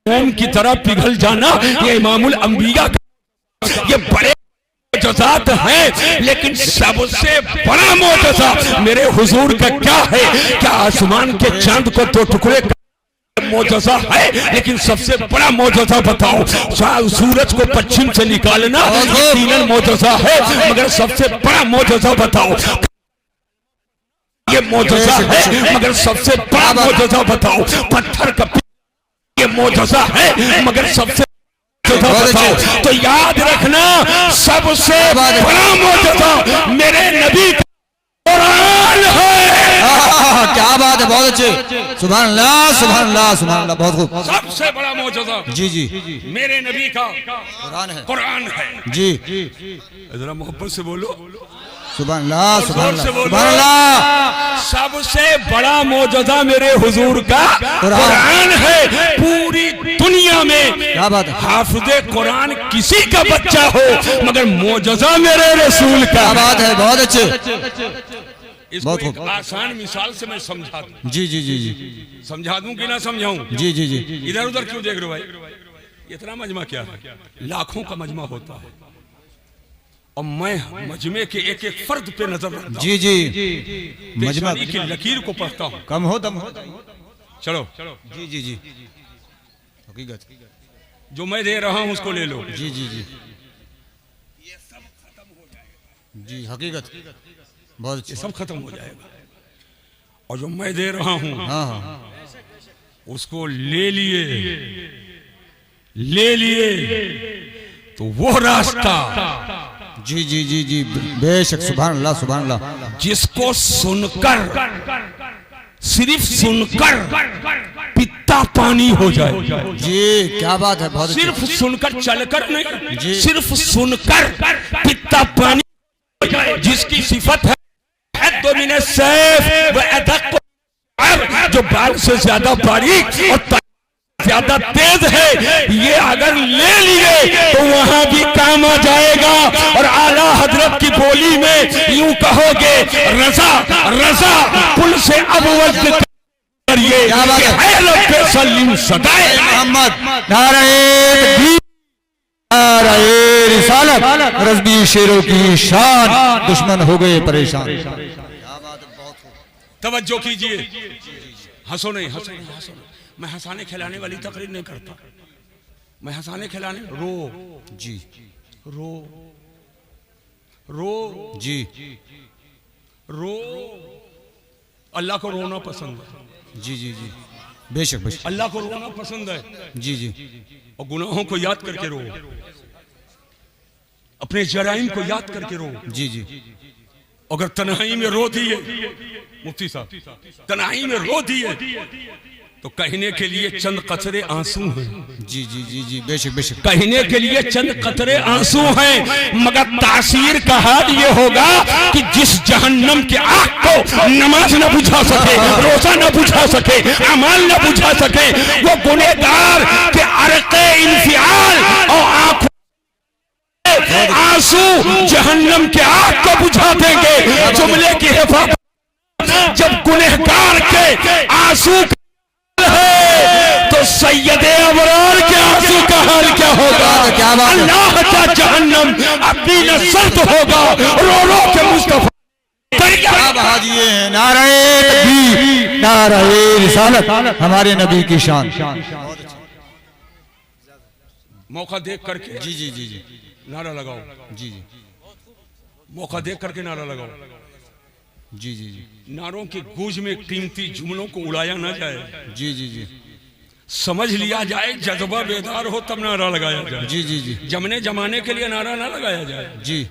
मोम की तरह पिघल जाना, ये इमामुल अंबिया का ये बड़े मोजज़ात हैं। लेकिन सबसे बड़ा मोजज़ा मेरे हुजूर का क्या है? क्या आसमान के चांद को दो टुकड़े मोजज़ा है? लेकिन सबसे बड़ा मोजज़ा बताओ, सूरज को पश्चिम से निकालना तीन मोजज़ा है, मगर सबसे बड़ा मोजज़ा बताओ, ये मोजज़ा है। मगर सबसे बड़ा मोजज़ा बताओ, पत्थर का ये मोजज़ा है, मगर सबसे बताओ। तो याद रखना, सबसे बड़ा मोजज़ा मेरे नबी का कुरान है। क्या बात है, बहुत अच्छे, सुभान अल्लाह सुभान अल्लाह सुभान अल्लाह, बहुत खूब। सबसे बड़ा मोजज़ा जी जी मेरे नबी का कुरान है जी। जरा मोहब्बत से बोलो, सुभान अल्लाह सुभान अल्लाह सुभान अल्लाह। सबसे बड़ा मोजज़ा मेरे हुजूर का कुरान है। पूरी दुनिया में क्या बात है, हाफिज़े कुरान किसी का बच्चा हो, मगर मोजज़ा मेरे रसूल का। बात है, बहुत अच्छे। इसको एक आसान मिसाल से मैं समझा दूं। जी जी जी जी समझा दूं कि ना समझाऊं? जी जी जी। इधर उधर क्यों देख रहे हो भाई? इतना मजमा क्या है? लाखों का मजमा होता है, और मैं मजमे के एक एक फर्द पे नजर रखता हूं। जी जी, मजमा की लकीर को पढ़ता हूं। कम हो दम हो। चलो जी जी जी, हकीकत जो मैं दे रहा हूं उसको ले लो। जी जी जी जी, हकीकत बहुत अच्छी, सब खत्म हो जाएगा। और जो मैं दे रहा हूं, हाँ हाँ, उसको ले लिए तो वो रास्ता, जी जी जी जी, बेशक, सुभान अल्लाह सुभान अल्लाह। जिसको सुनकर, सिर्फ सुनकर पित्ता पानी हो जाए। जी क्या बात है, बहुत सिर्फ सुनकर, चलकर नहीं, सिर्फ सुनकर पित्ता पानी हो जाए। जिसकी सिफत है जो बाल से ज्यादा बारीक और ज्यादा तेज है, ये अगर ले लिए तो वहां भी काम आ जाएगा। और आला हजरत की बोली में यूं कहोगे, रजा रजा पुल से अवल करिए, सलीम सदाए मोहम्मद, नारे रिसालत, रज़्वी शेरों की शान, दुश्मन हो गए परेशान। तवज्जो कीजिए, हंसो नहीं, हंसो नहीं, हंसो नहीं। मैं हंसाने खिलाने वाली तकरीर नहीं करता, मैं हंसाने खिलाने, रो जी, रो रो जी, रो। अल्लाह को रोना पसंद है। जी जी जी, बेशक बेशक, अल्लाह को रोना पसंद है। जी जी, और गुनाहों को याद करके रो, अपने जराइम को याद करके रो। जी जी, अगर तन्हाई में रो दिए, मुफ्ती साहब, तन्हाई में रो दिए तो कहने के लिए चंद कतरे आंसू हैं। जी जी जी जी, बेशक बेशक, कहने के लिए चंद कतरे आंसू हैं, मगर तासीर का हाल ये होगा कि जिस जहन्नम के आग को नमाज न बुझा सके, रोजा न बुझा सके, अमाल न बुझा सके, वो गुनहगार के अरक़े इंफियाल और आंखों आंसू जहन्नम के आग को बुझा देंगे। जुमले की हिफाजत, जब गुनहगार के आंसू है तो सैयदे अबरार के आंसू का हाल क्या होगा? अल्लाह का जहन्नम अभी न सर्द होगा। रो रो के मुस्तफा नारे नारे रिसालत, हमारे नबी की शान। मौका देख करके, जी जी जी जी, नारा लगाओ। जी जी, मौका देख करके नारा लगाओ। जी जी जी, नारों की गूंज में कीमती जुमलों को उड़ाया ना जाए। जी जी जी, समझ लिया जाए, जज्बा बेदार हो तब नारा लगाया जाए। जी जी जी, जमने जमाने के लिए नारा ना लगाया जाए। जी,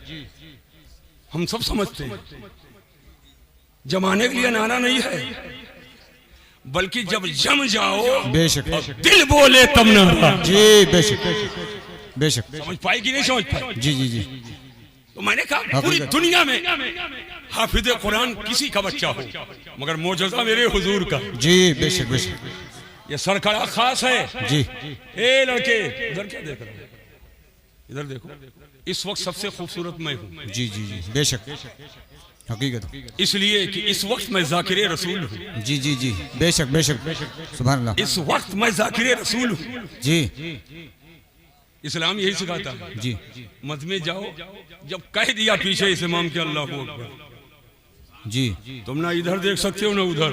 हम सब समझते हैं जमाने के लिए नारा नहीं है, बल्कि जब जम जाओ, बेशक, दिल बोले तब नारा। जी बेशक बेशक, समझ पाई कि नहीं समझ पाई? जी जी जी, तो मैंने कहा पूरी दुनिया में हाफिज कुरान किसी का बच्चा हो, मगर मोजज़ा मेरे हुजूर का। जी बेशक बेशक, ये सरकड़ा खास है। जी, ए लड़के, इधर क्या देख रहे हो? इधर देखो, इस वक्त सबसे खूबसूरत मैं हूँ। जी जी जी, बेशक, हकीकत। इसलिए कि इस वक्त मैं जाकिर रसूल हूँ। जी जी जी, बेशक बेशक, सुभान अल्लाह। इस वक्त मैं जाकिर रसूल हूँ। जी इस्लाम यही सिखाता है। जी मत में जाओ, जब कह दिया पीछे इस इमाम के अल्लाह अकबर, जी तुम ना इधर देख सकते हो ना उधर,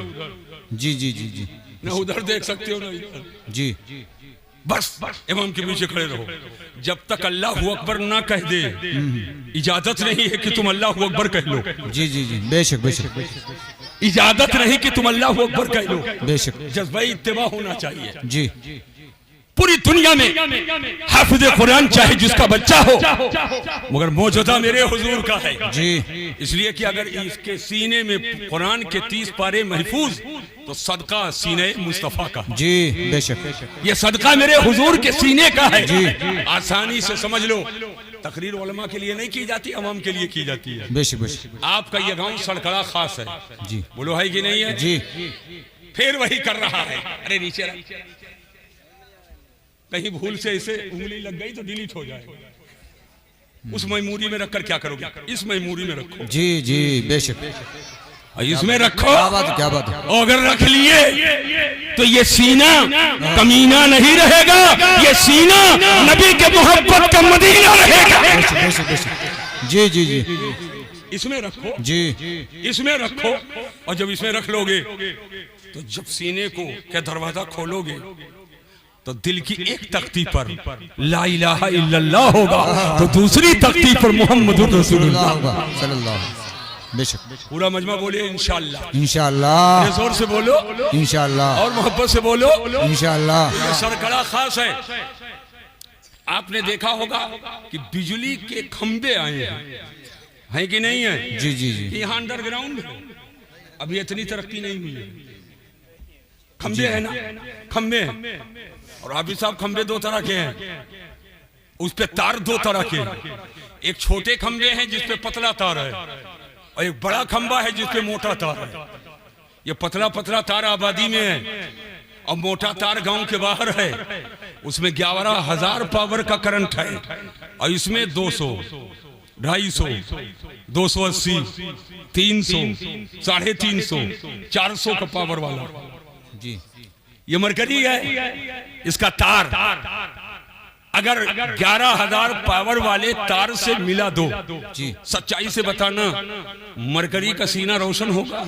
जी जी जी जी ना उधर देख सकते हो ना इधर, जी, बस इमाम के पीछे खड़े रहो। जब तक अल्लाह अकबर ना कह दे, इजाजत नहीं है कि तुम अल्लाह अकबर कह लो। जी जी जी, बेशक बेशक, इजाजत नहीं कि तुम अल्लाह अकबर कह लो। बेशक। जज्बा इत्तिबा होना चाहिए। जी पूरी दुनिया में हाफिज कुरान चाहे जिसका बच्चा हो, मगर मौजूदा मेरे हुजूर का है। जी, इसलिए कि अगर इसके सीने में कुरान के 30 पारे महफूज, तो सदका सीने मुस्तफा का। जी बेशक, ये सदका मेरे हुजूर के सीने का है। जी। आसानी से समझ लो, तकरीर उलमा के लिए नहीं की जाती, अवाम के लिए की जाती है। बेशक बेशक। आपका ये गांव सड़कड़ा खास है। जी बोलो है कि नहीं है? जी, फिर वही कर रहा है। अरे नीचे रख। कहीं भूल से इसे उंगली लग गई तो डिलीट हो जाए। उस मेमोरी में रखकर क्या करोगे? इस मेमोरी में रखो। जी जी बेशक, इसमें रखो। क्या बात है, क्या बात है। और अगर रख लिए तो ये सीना कमीना नहीं रहेगा, ये सीना नबी के मोहब्बत का मदीना रहेगा। बेशक बेशक बेशक, जी जी जी इसमें रखो, जी, इसमें रखो। और जब इसमें रख लोगे तो जब सीने को क्या दरवाजा खोलोगे तो दिल की एक तख्ती पर ला इलाहा इल्लल्लाह होगा, तो दूसरी तख्ती पर मोहम्मदुर रसूलुल्लाह होगा सल्लल्लाहु अलैहि वसल्लम। बेशक। पूरा मजमा बोले इंशाअल्लाह। इंशाअल्लाह, जोर से बोलो इंशाअल्लाह, और मोहब्बत से बोलो इंशाअल्लाह। ये सरकड़ा खास है। आपने देखा होगा कि बिजली के खंबे आए हैं कि नहीं है? जी जी जी, यहाँ अंडरग्राउंड है, अभी इतनी तरक्की नहीं हुई है। खंबे है ना, खंबे हैं। और अभी साहब खंबे दो तरह के हैं, उस पे तार दो तरह के हैं। एक छोटे खंबे हैं जिसपे पतला तार है, और एक बड़ा खंबा है जिसपे मोटा तार है। ये पतला पतला तार आबादी में है और मोटा तार गांव के बाहर है। उसमें 11,000 पावर का करंट है, और इसमें 200, 250, 280, 300, 350, 400 का पावर वाला। जी ये मरकरी है। इसका तार अगर 11,000 पावर वाले तार से मिला दो, जी, सच्चाई से बताना, मरकरी का सीना रोशन होगा?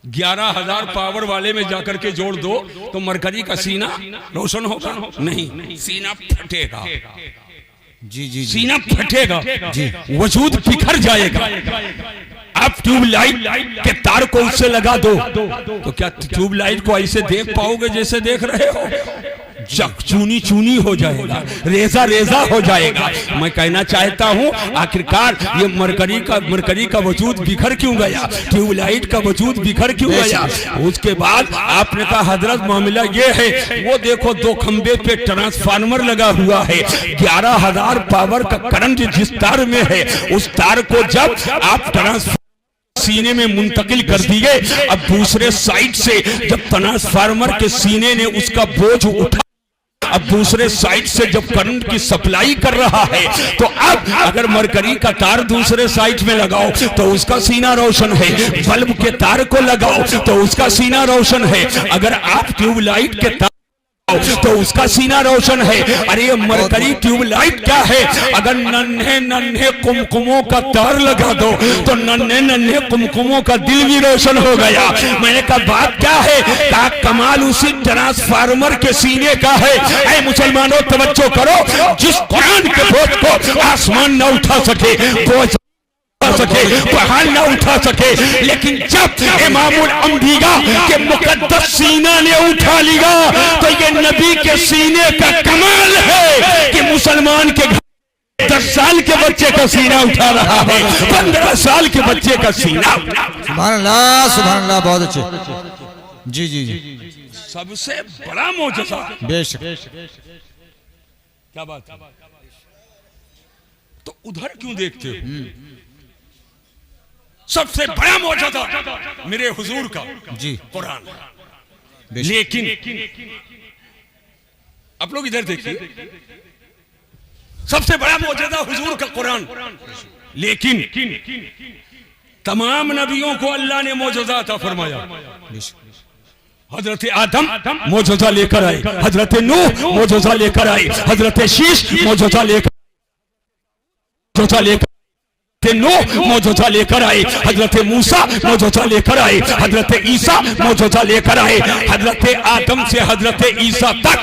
11,000 पावर वाले में जाकर के जोड़ दो तो मरकरी का सीना रोशन होगा? नहीं, सीना फटेगा। जी जी, सीना फटेगा जी, वजूद बिखर जाएगा। आप ट्यूबलाइट के तार को उससे लगा दो तो क्या ट्यूबलाइट को ऐसे देख पाओगे जैसे देख रहे हो? चूनी चूनी हो जाएगा, रेजा रेजा हो जाएगा। मैं कहना चाहता हूँ, आखिरकार ये मरकरी का वजूद बिखर क्यों गया? ट्यूबलाइट का वजूद बिखर क्यों गया? उसके बाद आपने कहा हजरत मामला ये है, वो देखो 2 खंबे पे ट्रांसफार्मर लगा हुआ है, 11,000 पावर का करंट जिस तार में है, उस तार को जब आप ट्रांसफार्मर सीने में मुंतकिल कर दिए, अब दूसरे साइड से जब ट्रांसफार्मर के सीने ने उसका बोझ उठा, अब दूसरे साइड से जब करंट की सप्लाई कर रहा है, तो अब अगर मरकरी का तार दूसरे साइड में लगाओ तो उसका सीना रोशन है, बल्ब के तार को लगाओ तो उसका सीना रोशन है, अगर आप ट्यूबलाइट के तार तो उसका सीना रोशन है। अरे ये मरकरी ट्यूबलाइट क्या है? अगर नन्हे नन्हे कुमकुमों का तार लगा दो तो नन्हे नन्हे कुमकुमों का दिल भी रोशन हो गया। मैंने कहा बात क्या है? का कमाल उसी ट्रांसफार्मर के सीने का है। ऐ मुसलमानों तवज्जो करो, जिस कुरान के बोझ को आसमान न उठा सके, बोझ सके, पहाड़ ना उठा सके, लेकिन जब इमामुल अंबिया के मुकद्दस सीना ने उठा लिया तो ये नबी के सीने का कमाल है कि मुसलमान के 10 साल के बच्चे का सीना उठा रहा है, 15 साल के बच्चे का सीना। सुभान अल्लाह, सुभान अल्लाह, बहुत अच्छे। जी जी जी, सबसे बड़ा मौजज़ा। बेशक, क्या बात है? तो उधर क्यों देखते हो? सबसे बड़ा मौजूदा मेरे हुजूर का जी कुरान। लेकिन आप लोग इधर देखिए, सबसे बड़ा मौजूदा हुजूर का कुरान, लेकिन तमाम नबियों को अल्लाह ने मौजज़ा अता फरमाया। हजरत आदम मौजज़ा लेकर आए, हजरत नूह मौजज़ा लेकर आए, हजरत शीश मौजज़ा लेकर नूह मौजज़ा लेकर आए, हजरत मूसा मौजज़ा लेकर आए, हजरत ईसा मौजज़ा लेकर आए। हजरत आदम से हजरत ईसा तक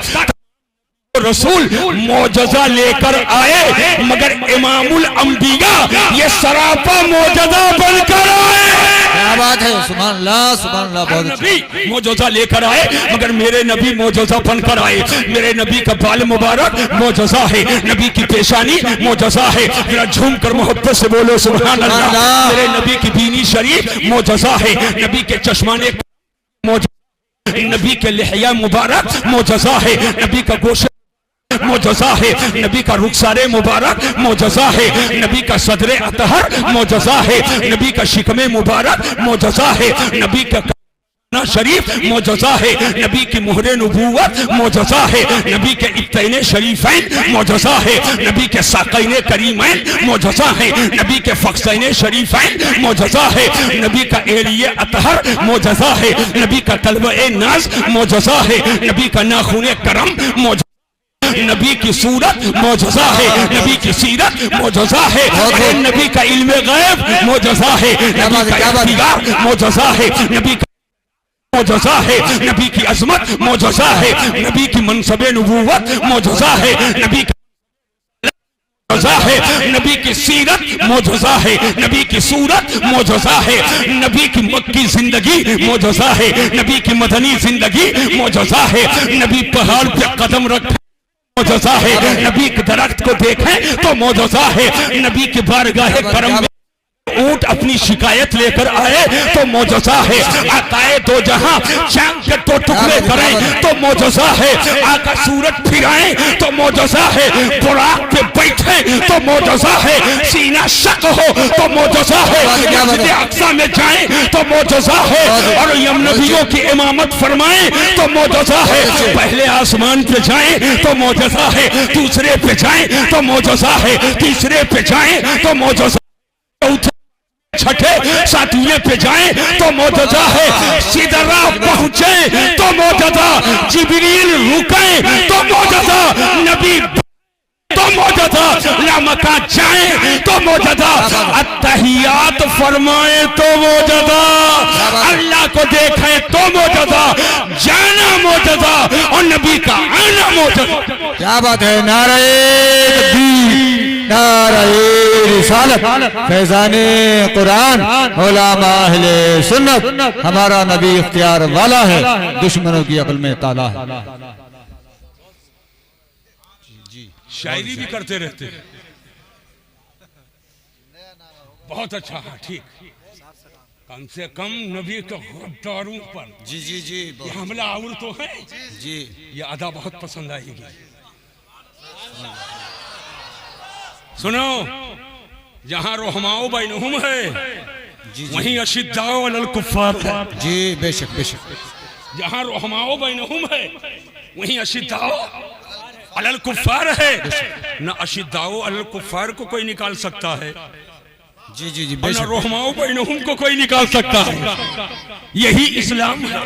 रसूल मौजज़ा लेकर आए, मगर इमामुल अंबिया ये सरापा मौजज़ा बनकर आए। क्या बात है, सुभान अल्लाह सुभान अल्लाह। बहुत नबी मौजज़ा लेकर आए, मगर मेरे नबी मौजज़ा बनकर आए। मेरे नबी का बाल मुबारक मौजज़ा है, नबी की पेशानी मौजज़ा है। जरा झूम कर मोहब्बत से बोलो सुभान अल्लाह। मेरे नबी की बीनी शरीफ मौजज़ा है, नबी के चश्माने मौजज़ा, नबी के लिहिया मुबारक मौजज़ा है, नबी का गोशत मौजज़ा है, नबी का रुखसारे मुबारक मौजज़ा है, नबी का सदरे अतहर मौजज़ा है, नबी का शिकमे मुबारक मौजज़ा है, नबी का ना शरीफ मौजज़ा है, नबी की मुहरे नबूवत मौजज़ा है, नबी के इब्तैने शरीफैन मौजज़ा है, नबी के साक़ैने करीमैन मौजज़ा है, नबी के फ़ख्सैने शरीफैन मौजज़ा है, नबी का एलिये अतहर मौजज़ा है, नबी का तलवे नाज मौजज़ा है, नबी का नाखूने करम मौजज़ा, नबी की सूरत मौजज़ा है, नबी की सीरत मौजज़ा है, नबी का इल्मे गैब मौजज़ा है, नबी का इख्तियार मौजज़ा है, नबी का मौजज़ा है, नबी की अज़मत मौजज़ा है, नबी की मनसबे नबूवत मौजज़ा है, नबी मौजज़ा है, नबी की सीरत मौजज़ा है, नबी की सूरत मौजज़ा है, नबी की मक्की जिंदगी मौजज़ा है, नबी की मदनी जिंदगी मौजज़ा है, नबी पहाड़ पे कदम रखे मौजज़ा है, नबी के दरख्त को देखें तो मौजज़ा है, नबी के बारगाहे करम में ऊंट अपनी शिकायत लेकर आए तो मौजज़ा है, आकाए दो जहां चांद के दो टुकड़े करें तो मौजज़ा है, आका सूरत फिराएं तो मौजज़ा है, बुराक पे बैठे तो मौजज़ा है, सीना शक हो तो मौजज़ा है, मस्जिद अक्सा में जाएं तो मौजज़ा है, और यम नबियों की इमामत फरमाएं तो मौजज़ा है। पहले आसमान पे जाएं तो मौजज़ा है, दूसरे पे जाएं तो मौजज़ा है, तीसरे पे जाएं तो मौजज़ा, छठे सातवें पे जाएं तो मौजज़ा है, सिदरा पहुंचे तो मौजज़ा, जिब्रील रुके तो मौजज़ा, नबी तो मौजज़ा, लामका जाएं तो मौजज़ा, अत्तहियात फरमाए तो मौजज़ा, अल्लाह को देखें तो मौजज़ा, जाना मौजज़ा, और नबी का आना मौजज़ा। क्या बात है, नारे तकबीर, नारे रिसालत, फैज़ाने कुरान, उलमा अहले सुन्नत, हमारा नबी इख्तियार वाला है, दुश्मनों की अक्ल में ताला है। शायरी भी करते रहते, बहुत अच्छा है, ठीक, कम से कम नबी के गद्दारों पर जी जी जी ये हमला आवर तो है जी, ये अदा बहुत पसंद आएगी। सुनो, जहां रहमाओ बैनहुम है वहीं अशिद्दाओ अलल कुफ्फार है। जी बेशक बेशक, जहां रहमाओ बैनहुम है वहीं अशिद्दाओ अलल कुफ्फार है। न अशिद्दाओ अलल कुफ्फार को कोई निकाल सकता है, जी जी जी और न बेशक, रहमाओ बैनहुम को कोई निकाल सकता है। यही इस्लाम है।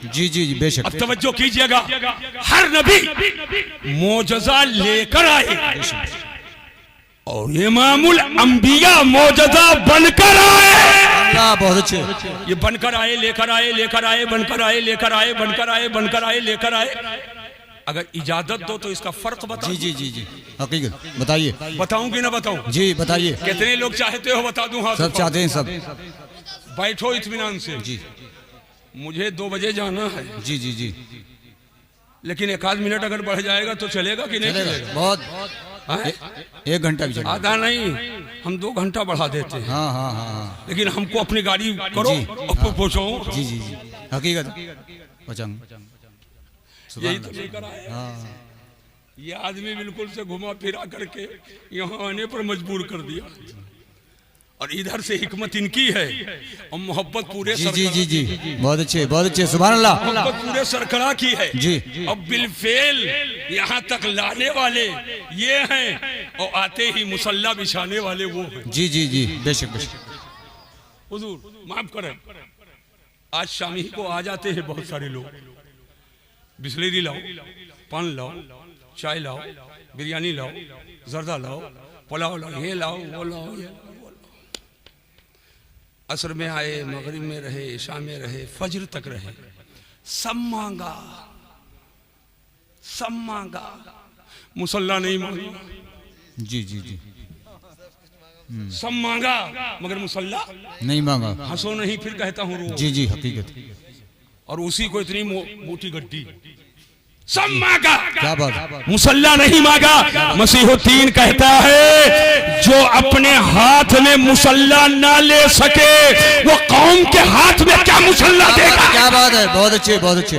जी जी जी बेशक। अब तवज्जो कीजिएगा, हर नबी मौजज़ा लेकर आए और इमामुल अंबिया मौजज़ा बनकर आए। अल्लाह बहुत अच्छे, ये बनकर आए, लेकर आए, लेकर आए, बनकर आए, लेकर आए, बनकर आए, बनकर आए, लेकर आए। अगर इजाजत दो तो इसका फर्क बताओ। जी जी जी जी, हकीकत बताइए। बताऊं कि ना बताऊं? जी बताइए। कितने लोग चाहते हो बता दूं? हाथ सब उठाओ। चाहते हैं सब। बैठो इत्मीनान से। जी मुझे 2 बजे जाना है, जी जी जी, लेकिन 1 आध मिनट अगर बढ़ जाएगा तो चलेगा कि नहीं चलेगा? बहुत, हाँ? 1 घंटा भी चलेगा। आधा नहीं, हम 2 घंटा बढ़ा देते हैं। हाँ हाँ हाँ हाँ, लेकिन हमको अपनी गाड़ी करो जी, और पहुंचाओ। जी जी जी, हकीकत पचंग, यही तो लेकर आए। हाँ ये आदमी बिल्कुल से घुमा फिरा करके यहाँ आने पर मजबूर कर दिया, और इधर से हिकमत इनकी है और मोहब्बत पूरे जी जी जी जी, बहुत अच्छे, सुभान अल्लाह, मोहब्बत पूरे सरकरा की है जी। अब बिलफेल यहाँ तक लाने वाले ये हैं, और आते ही मुसल्ला बिछाने वाले वो हैं। जी जी जी बेशक बेशक, हुजूर माफ करें, आज शामी को आ जाते हैं बहुत सारे लोग, बिस्लेरी लाओ, पान लाओ, चाय लाओ, बिरयानी लाओ, जर्दा लाओ, पुलाव लाओ, ये लाओ, वो लाओ, ये लाओ। असर में आए, मगरिब में रहे, इशा में रहे, फजर तक रहे, सब मांगा, सब मांगा, मुसल्ला नहीं मांगा। जी जी जी, सब मांगा मगर मुसल्ला नहीं मांगा। हंसो नहीं फिर कहता हूँ रो। जी जी, हकीकत। और उसी को इतनी मोटी गड्डी, सब मांगा, क्या बात, मुसल्ला नहीं मांगा। मसीहुद्दीन कहता है जो अपने हाथ में मुसल्ला ना ले सके वो कौम के हाथ में क्या मुसल्ला देगा। क्या बात है, बहुत अच्छे, बहुत अच्छे,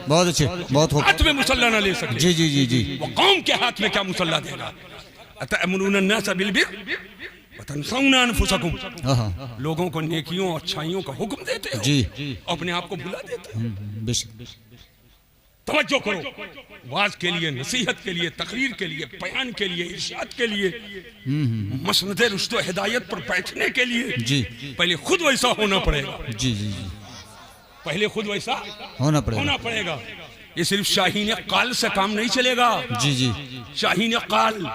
बहुत अच्छे, बहुत हो। हाथ में मुसल्ला ना ले सके, जी जी जी जी, वो कौम के हाथ में क्या मुसल्ला देगा। अतअमुरून अन्नास बिलबिर व तनसौना अनफुसकुम, लोगों को नेकियों अच्छाइयों का हुक्म देते हो, जी, अपने आप को भुला देते हो। बेशक। तवज्जो करो, वाज के लिए, नसीहत के लिए, तकरीर के लिए, बयान के लिए, इरशाद के लिए, मसनद रुश्द व हिदायत पर बैठने के लिए जी, पहले खुद वैसा होना पड़ेगा। जी जी जी, पहले खुद वैसा होना पड़ेगा। ये सिर्फ शाहीन काल से काम नहीं चलेगा। जी जी, शाहीन काल,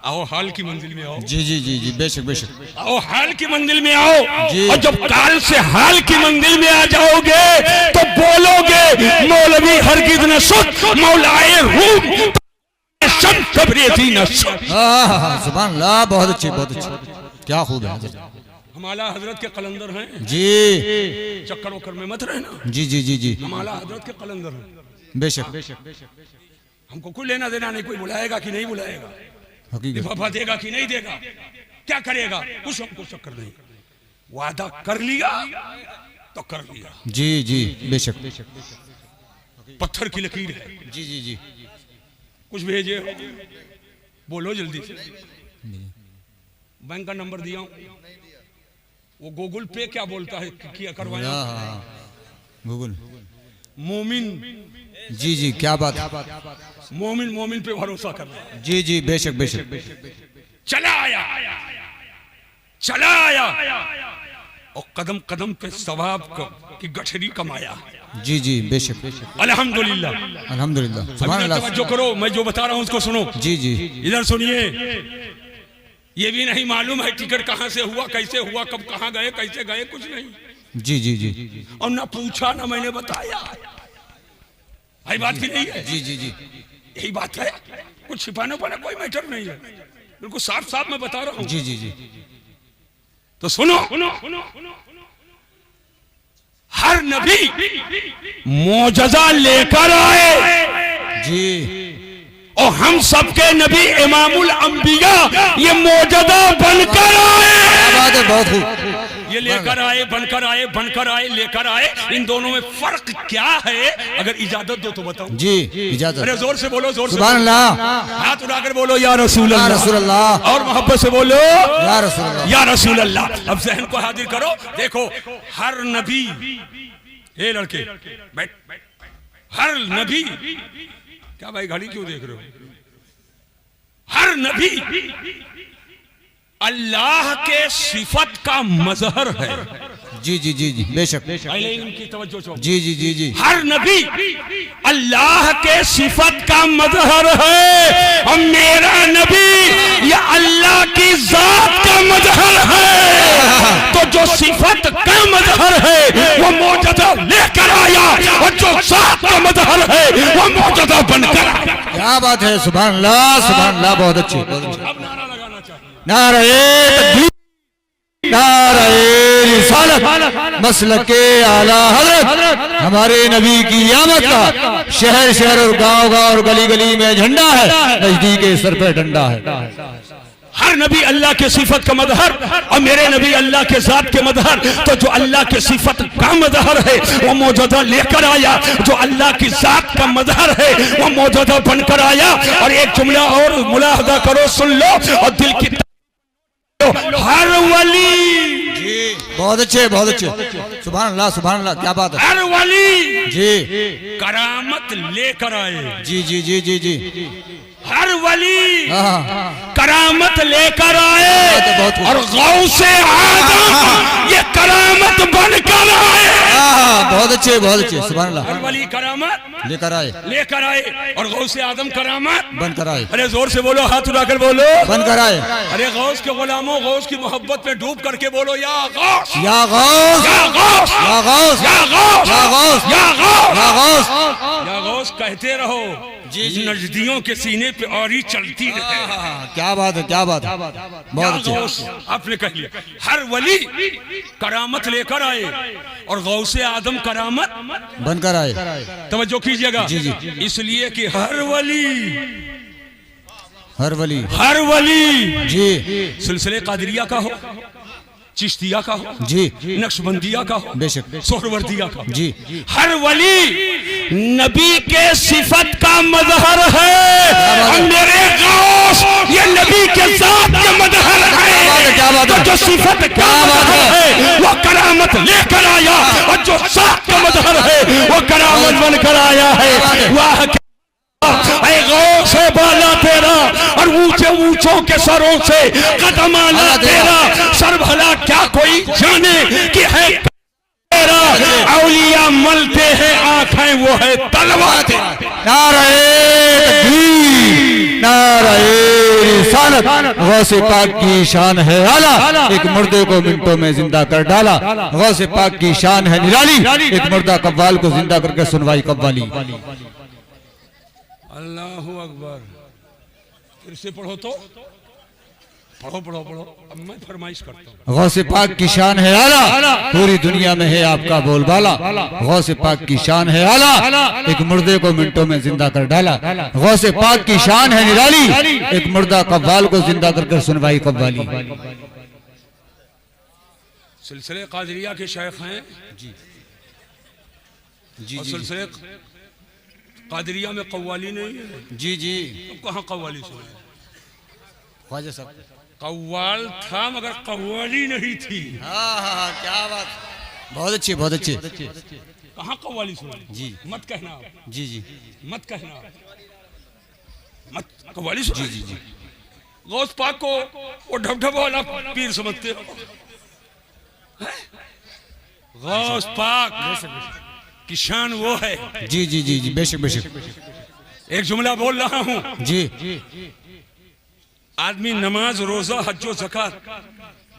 आओ हाल की मंजिल में आओ। जी जी जी जी, बेशक बेशक, आओ हाल की मंजिल में आओ जी। और जब काल से हाल की मंजिल में आ जाओगे तो बोलोगे मौलवी हरगिज न सुत मौलाए रूम शन कबरेती न सुत। सुभान अल्लाह, बहुत अच्छे, बहुत अच्छे, क्या खूब है। हमारा हजरत के कलंदर हैं जी, चक्कर वक्कर में मत रहना। जी जी जी जी, हमारा हजरत के कलंदर हैं, बेशक। हमको कोई लेना देना नहीं, कोई बुलाएगा कि नहीं बुलाएगा, हकीकत, लिफाफा देगा कि नहीं देगा, क्या करेगा, कुछ हमको चक्कर नहीं। वादा कर लिया तो कर लिया। जी जी, बेशक। पत्थर की लकीर है। जी जी जी, कुछ भेजे हो, बोलो जल्दी से। बैंक का नंबर दिया हूं, वो गूगल पे क्या बोलता है किया करवाया। गूगल मोमिन, जी जी, क्या बात, मोमिन मोमिन पे भरोसा कर रहा है। जी जी, बेशक बेशक। चला आया, चला आया और कदम कदम पे सवाब की गठरी कमाया। जी जी, बेशक बेशक, अल्हम्दुलिल्लाह, अल्हम्दुलिल्लाह, सुभान अल्लाह। तवज्जो करो, मैं जो बता रहा हूं उसको सुनो। जी जी, इधर सुनिए। ये भी नहीं मालूम है टिकट कहां से हुआ, कैसे हुआ, कब कहां गए, कैसे गए, कुछ नहीं। जी जी जी, और ना पूछा ना मैंने बताया। भाई बात की नहीं है। जी जी जी, यही बात है, कुछ छिपाने पाना कोई मैटर नहीं है, बिल्कुल साफ साफ मैं बता रहा हूं। जी जी जी, तो सुनो, हर नबी मोजज़ा लेकर आए जी, और हम सबके नबी इमामुल अंबिया ये मोजज़ा बनकर आए। बात है, बहुत खूब। ये लेकर आए, बनकर आए, बनकर आए, लेकर आए। इन दोनों में फर्क क्या है, अगर इजाजत दो तो बताओ। जी, इजाजत। अरे जोर से बोलो, जोर से। सुभान अल्लाह, हाथ उठाकर बोलो या रसूल या अल्लाह, रसूल अल्लाह, और मोहब्बत से बोलो या रसूल अल्लाह, या रसूल अल्लाह। अब जहन को हाजिर करो, देखो हर नबी, ये लड़के बैठ, हर नबी, क्या भाई घड़ी क्यों देख रहे हो, हर नबी अल्लाह के सिफत का मजहर है। जी जी जी जी, बेशक। पहले इनकी तवज्जो चाहो। जी जी जी जी, हर नबी अल्लाह के सिफत का मजहर है और मेरा नबी ये अल्लाह की जात का मजहर है। तो जो सिफत का मजहर है वो मौजज़ा लेकर आया और जो जात का मजहर है वो मौजज़ा बनकर आया। क्या बात है, सुभान अल्लाह, सुभान अल्लाह, बहुत अच्छी, बहुत अच्छी। अब नारा लगाना चाहिए। नारे तकबीर, नारे रिसालत, मसलके आला हजरत, हमारे नबी की आमद का शहर शहर और गांव गांव और गली गली में झंडा है, नजदीक सर पे डंडा है। हर नबी अल्लाह के सिफत का मदहर और मेरे नबी अल्लाह के जात के मदहर। तो जो अल्लाह के सिफत का मदहर है वो मौजूदा लेकर आया, जो अल्लाह की जात का मदहर है वो मौजूदा बनकर आया। और एक जुमला और मुलाहजा करो, सुन लो और दिल की हर वली, बहुत अच्छे, बहुत अच्छे, सुभान अल्लाह, सुभान अल्लाह, क्या बात है। हर वली जी, करामत लेकर आए। जी जी जी जी जी, हर वली करामत लेकर आए और गौसे आदम ये करामत बनकर आए। बहुत अच्छे सुभान अल्लाह। हर वली करामत लेकर आए और गौसे आदम करामत बनकर आए। अरे जोर से बोलो, हाथ उठाकर बोलो, बनकर आए। अरे गौस के गुलामों, गौस की मोहब्बत में डूब करके बोलो, या गौस, या गौस, या गौस, या गौस, या गौस, या गौस, या गौस, या गौस, या गौस कहते रहो। नजदियों के सीने पे और ही चलती रहे। क्या बात है, क्या बात है, बहुत अच्छे। आपने कह लिया हर वली करामत लेकर आए और गौसे आदम करामत बनकर आए। तवज्जो कीजिएगा, इसलिए कि हर वली जी सिलसिले कादरिया का हो, चिश्तिया का हो, जी नक्शबंदिया का हो, बेशक सोहरवर्दिया का हो, जी हर वली नबी के सिफत का मजहर है और मेरे गौस ये नबी के साथ का मजहर है। क्या बात है, जो सिफत क्या है वो करामत लेकर आया और जो साथ का मजहर है वो करामत बनकर आया है। वाह गौस है बाला तेरा और ऊंचे ऊंचों के सरों से कदम आला तेरा। सर भला क्या कोई जाने कि है तेरा, औलिया मलते हैं आंखें वो है तलवार। नारे तकबीर, नारे रिसालत। गौसे पाक की शान है आला, एक मुर्दे को मिनटों में जिंदा कर डाला। गौसे पाक की शान है निराली, एक मुर्दा कव्वाल को जिंदा करके सुनवाई कव्वाली। अल्लाहु अकबर। फिर से पढ़ो तो पढ़ो। अब मैं फरमाइश करता हूँ। गौसे पाक की शान है आला, पूरी दुनिया में है आपका बोलबाला। गौसे पाक की शान है आला, एक मुर्दे को मिनटों में जिंदा कर डाला। गौसे पाक की शान है निराली, एक मुर्दा कव्वाल को जिंदा करके सुनवाई कव्वाली। सिलसिले कादरिया के शेख हैं जी। और सिलसिले कादरिया में कव्वाली नहीं है जी। तो कहाँ कव्वाली सुने? ख्वाजा साहब कव्वाल था मगर कव्वाली नहीं थी। हाँ, क्या बात, बहुत अच्छे। कहाँ कव्वाली सुने जी? मत कहना जी मत कहना, मत कव्वाली सुने जी। गौस पाक को वो ढबढब वाला पीर समझते हो? गौस पाक की शान वो है जी बेशक। एक जुमला बोल रहा हूँ जी। आदमी नमाज, रोजा, हज्जो, ज़कात,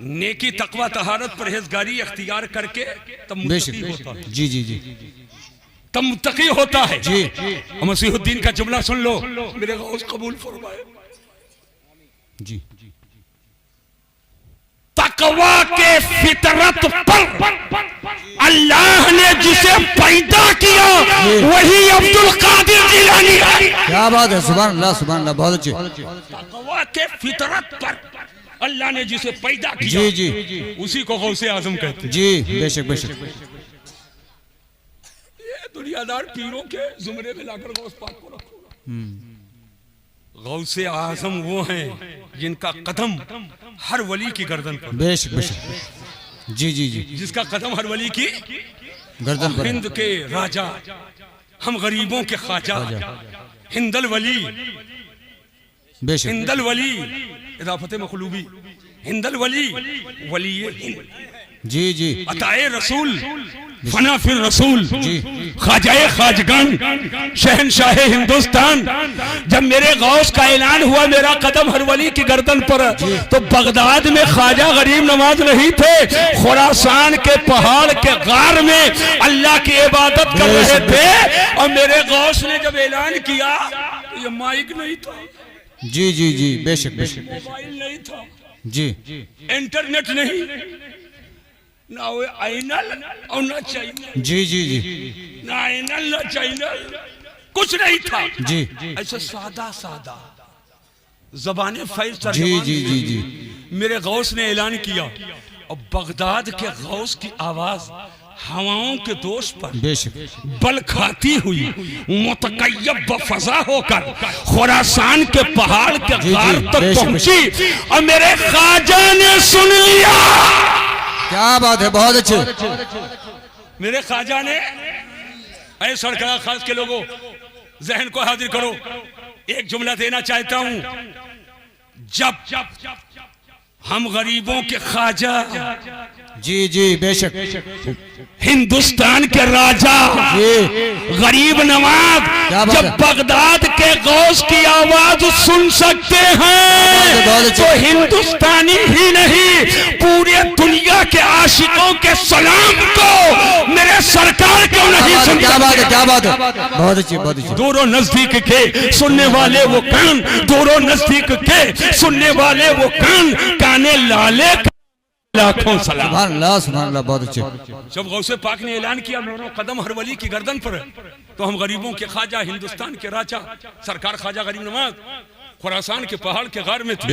नेकी, तकवा, तहारत, परहेजगारी अख्तियार करके तब मुत्तकी होता है। जी तब मुत्तकी होता है जी। मसीहुद्दीन का जुमला सुन लो, मेरे गौस कबूल फरमाए। जी तकवा के फितरत पर अल्लाह ने जिसे पैदा किया वही अब्दुल कादिर जिलानी है। क्या बात है, सुभान अल्लाह, बहुत अच्छे। तकवा के फितरत पर अल्लाह ने जिसे पैदा किया जी उसी को गौसे आजम कहते हैं। जी बेशक। ये दुनियादार पीरों के जुमरे में लाकर गौस पाक को रखो। गौसे आजम वो हैं जिनका कदम हर वली की गर्दन पर। बेशक जी। जिसका कदम हर वली की गर्दन पर। हिंद के राजा, हम गरीबों के ख्वाजा, हिंदल वली, बेशक हिंदल वली, इदाफत मखलूबी, हिंदल वली, वली जी। अताए रसूल, फना फिर रसूल, ख्वाजाए ख्वाजगान, शहनशाह हिंदुस्तान। जब मेरे गौस का ऐलान हुआ मेरा कदम हर वली की गर्दन पर, तो बगदाद में ख्वाजा गरीब नवाज नहीं थे, खुरासान के पहाड़ के गार में अल्लाह की इबादत कर रहे थे। और मेरे गौस ने जब ऐलान किया, ये माइक नहीं था जी बेशक। मोबाइल नहीं था जी, इंटरनेट नहीं, ना वो आइनल और ना चैनल जी ना आइनल ना चैनल, कुछ नहीं था जी। ऐसा सादा ज़बाने फैज जी। मेरे गौस ने ऐलान किया और बगदाद के गौस की आवाज हवाओं के दोष पर बेशक बल खाती हुई मुतकय्यब बफज़ा होकर खुरासान के पहाड़ के गार तक पहुंची और मेरे ख्वाजा ने सुन लिया। क्या बात है, बहुत अच्छे। मेरे ख्वाजा ने, ऐ सरकरा खास के लोगों जहन को हाजिर करो, एक जुमला देना चाहता हूं, जब हम गरीबों के ख्वाजा, जी जी बेशक, हिंदुस्तान के राजा, गरीब नवाज जब बगदाद के गौस की आवाज सुन सकते हैं तो हिंदुस्तानी ही नहीं पूरे दुनिया के आशिकों के सलाम को मेरे सरकार क्यों नहीं सुन? क्या बात है, क्या बात है, बहुत अच्छी, बहुत अच्छी। दूरों नजदीक के सुनने वाले वो कान, दूरों नजदीक के सुनने वाले वो कान, काने लाले लाखों सलाम। सुभान अल्लाह, सुभान अल्लाह, बहुत अच्छे। जब गौसे पाक ने ऐलान किया मेरा कदम हर वली की गर्दन पर है, तो हम गरीबों के ख्वाजा, हिंदुस्तान के राजा सरकार ख्वाजा गरीब नवाज खुरासान के पहाड़ के गार में थे,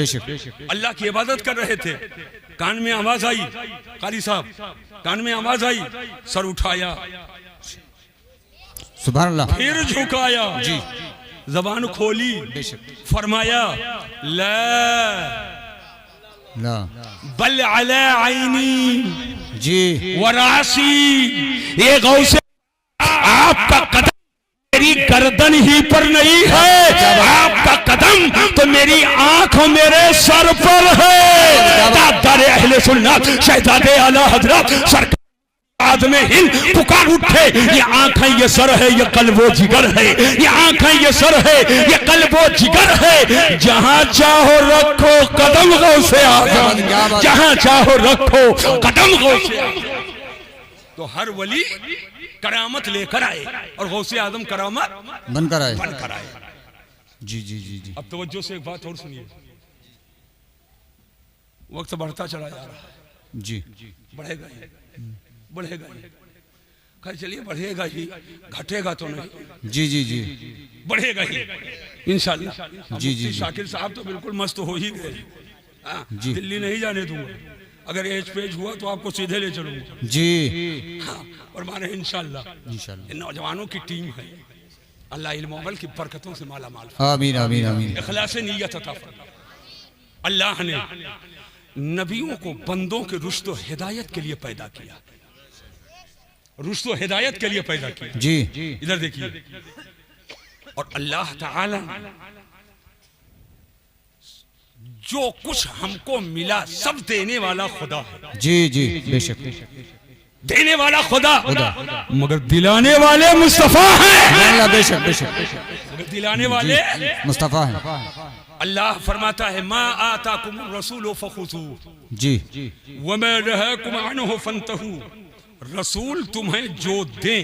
अल्लाह की इबादत कर रहे थे। कान में आवाज आई, कारी साहब कान में आवाज आई, सर उठाया, सुभान अल्लाह, फिर झुकाया, जी जबान खोली, फरमाया ला बल अला आईनी जी वरासी, ये गौसे आपका कदम मेरी गर्दन ही पर नहीं है, आपका कदम तो मेरी आंख और मेरे सर पर है। दादे अहले सुन्नत शहजादे आला हजरत सरकार आदमे हिंद पुकार उठे, ये आंखें ये सर है, ये कल्बो जिगर है, ये आंखें ये सर है, ये कल्बो जिगर है। जहां चाहो रखो कदम गौसे आजम, जहां चाहो रखो कदम गौसे आजम। तो हर वली करामत लेकर आए और गौसे आजम करामत बनकर आए, बनकर आए। जी जी जी जी। अब तवज्जो से एक बात और सुनिए, वक्त बढ़ता चला जा रहा है, जी बढ़ेगा ही, बढ़ेगा ही, कह चलिए बढ़ेगा ही, घटेगा तो नहीं, जी जी जी, बढ़ेगा ही इंशाल्लाह। जी जी। शाकिर साहब तो बिल्कुल मस्त हो ही गए, जी। दिल्ली नहीं जाने दूंगा, अगर एज पेज हुआ तो आपको सीधे ले चलूंगा जी, और माने इंशाल्लाह। इंशाल्लाह नौजवानों की टीम है, अल्लाह इल्म अमल की बरकतों से माला माल, आमीन आमीन आमीन। इखलास नियत अता फरमा। अल्लाह ने नबियों को बंदों के रुश्त व हिदायत के लिए पैदा किया, रुश्त व हिदायत के लिए पैदा किया। जी, इधर देखिए, और अल्लाह ताला जो कुछ हमको मिला सब देने वाला खुदा है। जी जी बेशक, देने वाला खुदा, मगर दिलाने वाले मुस्तफा हैं। बेशक बेशक, मगर दिलाने वाले मुस्तफा है। अल्लाह फरमाता है मा आताकुम रसूल फखुजू, जी, वमा नहाकुम अन्हु फंतहू, रसूल तुम्हें जो दे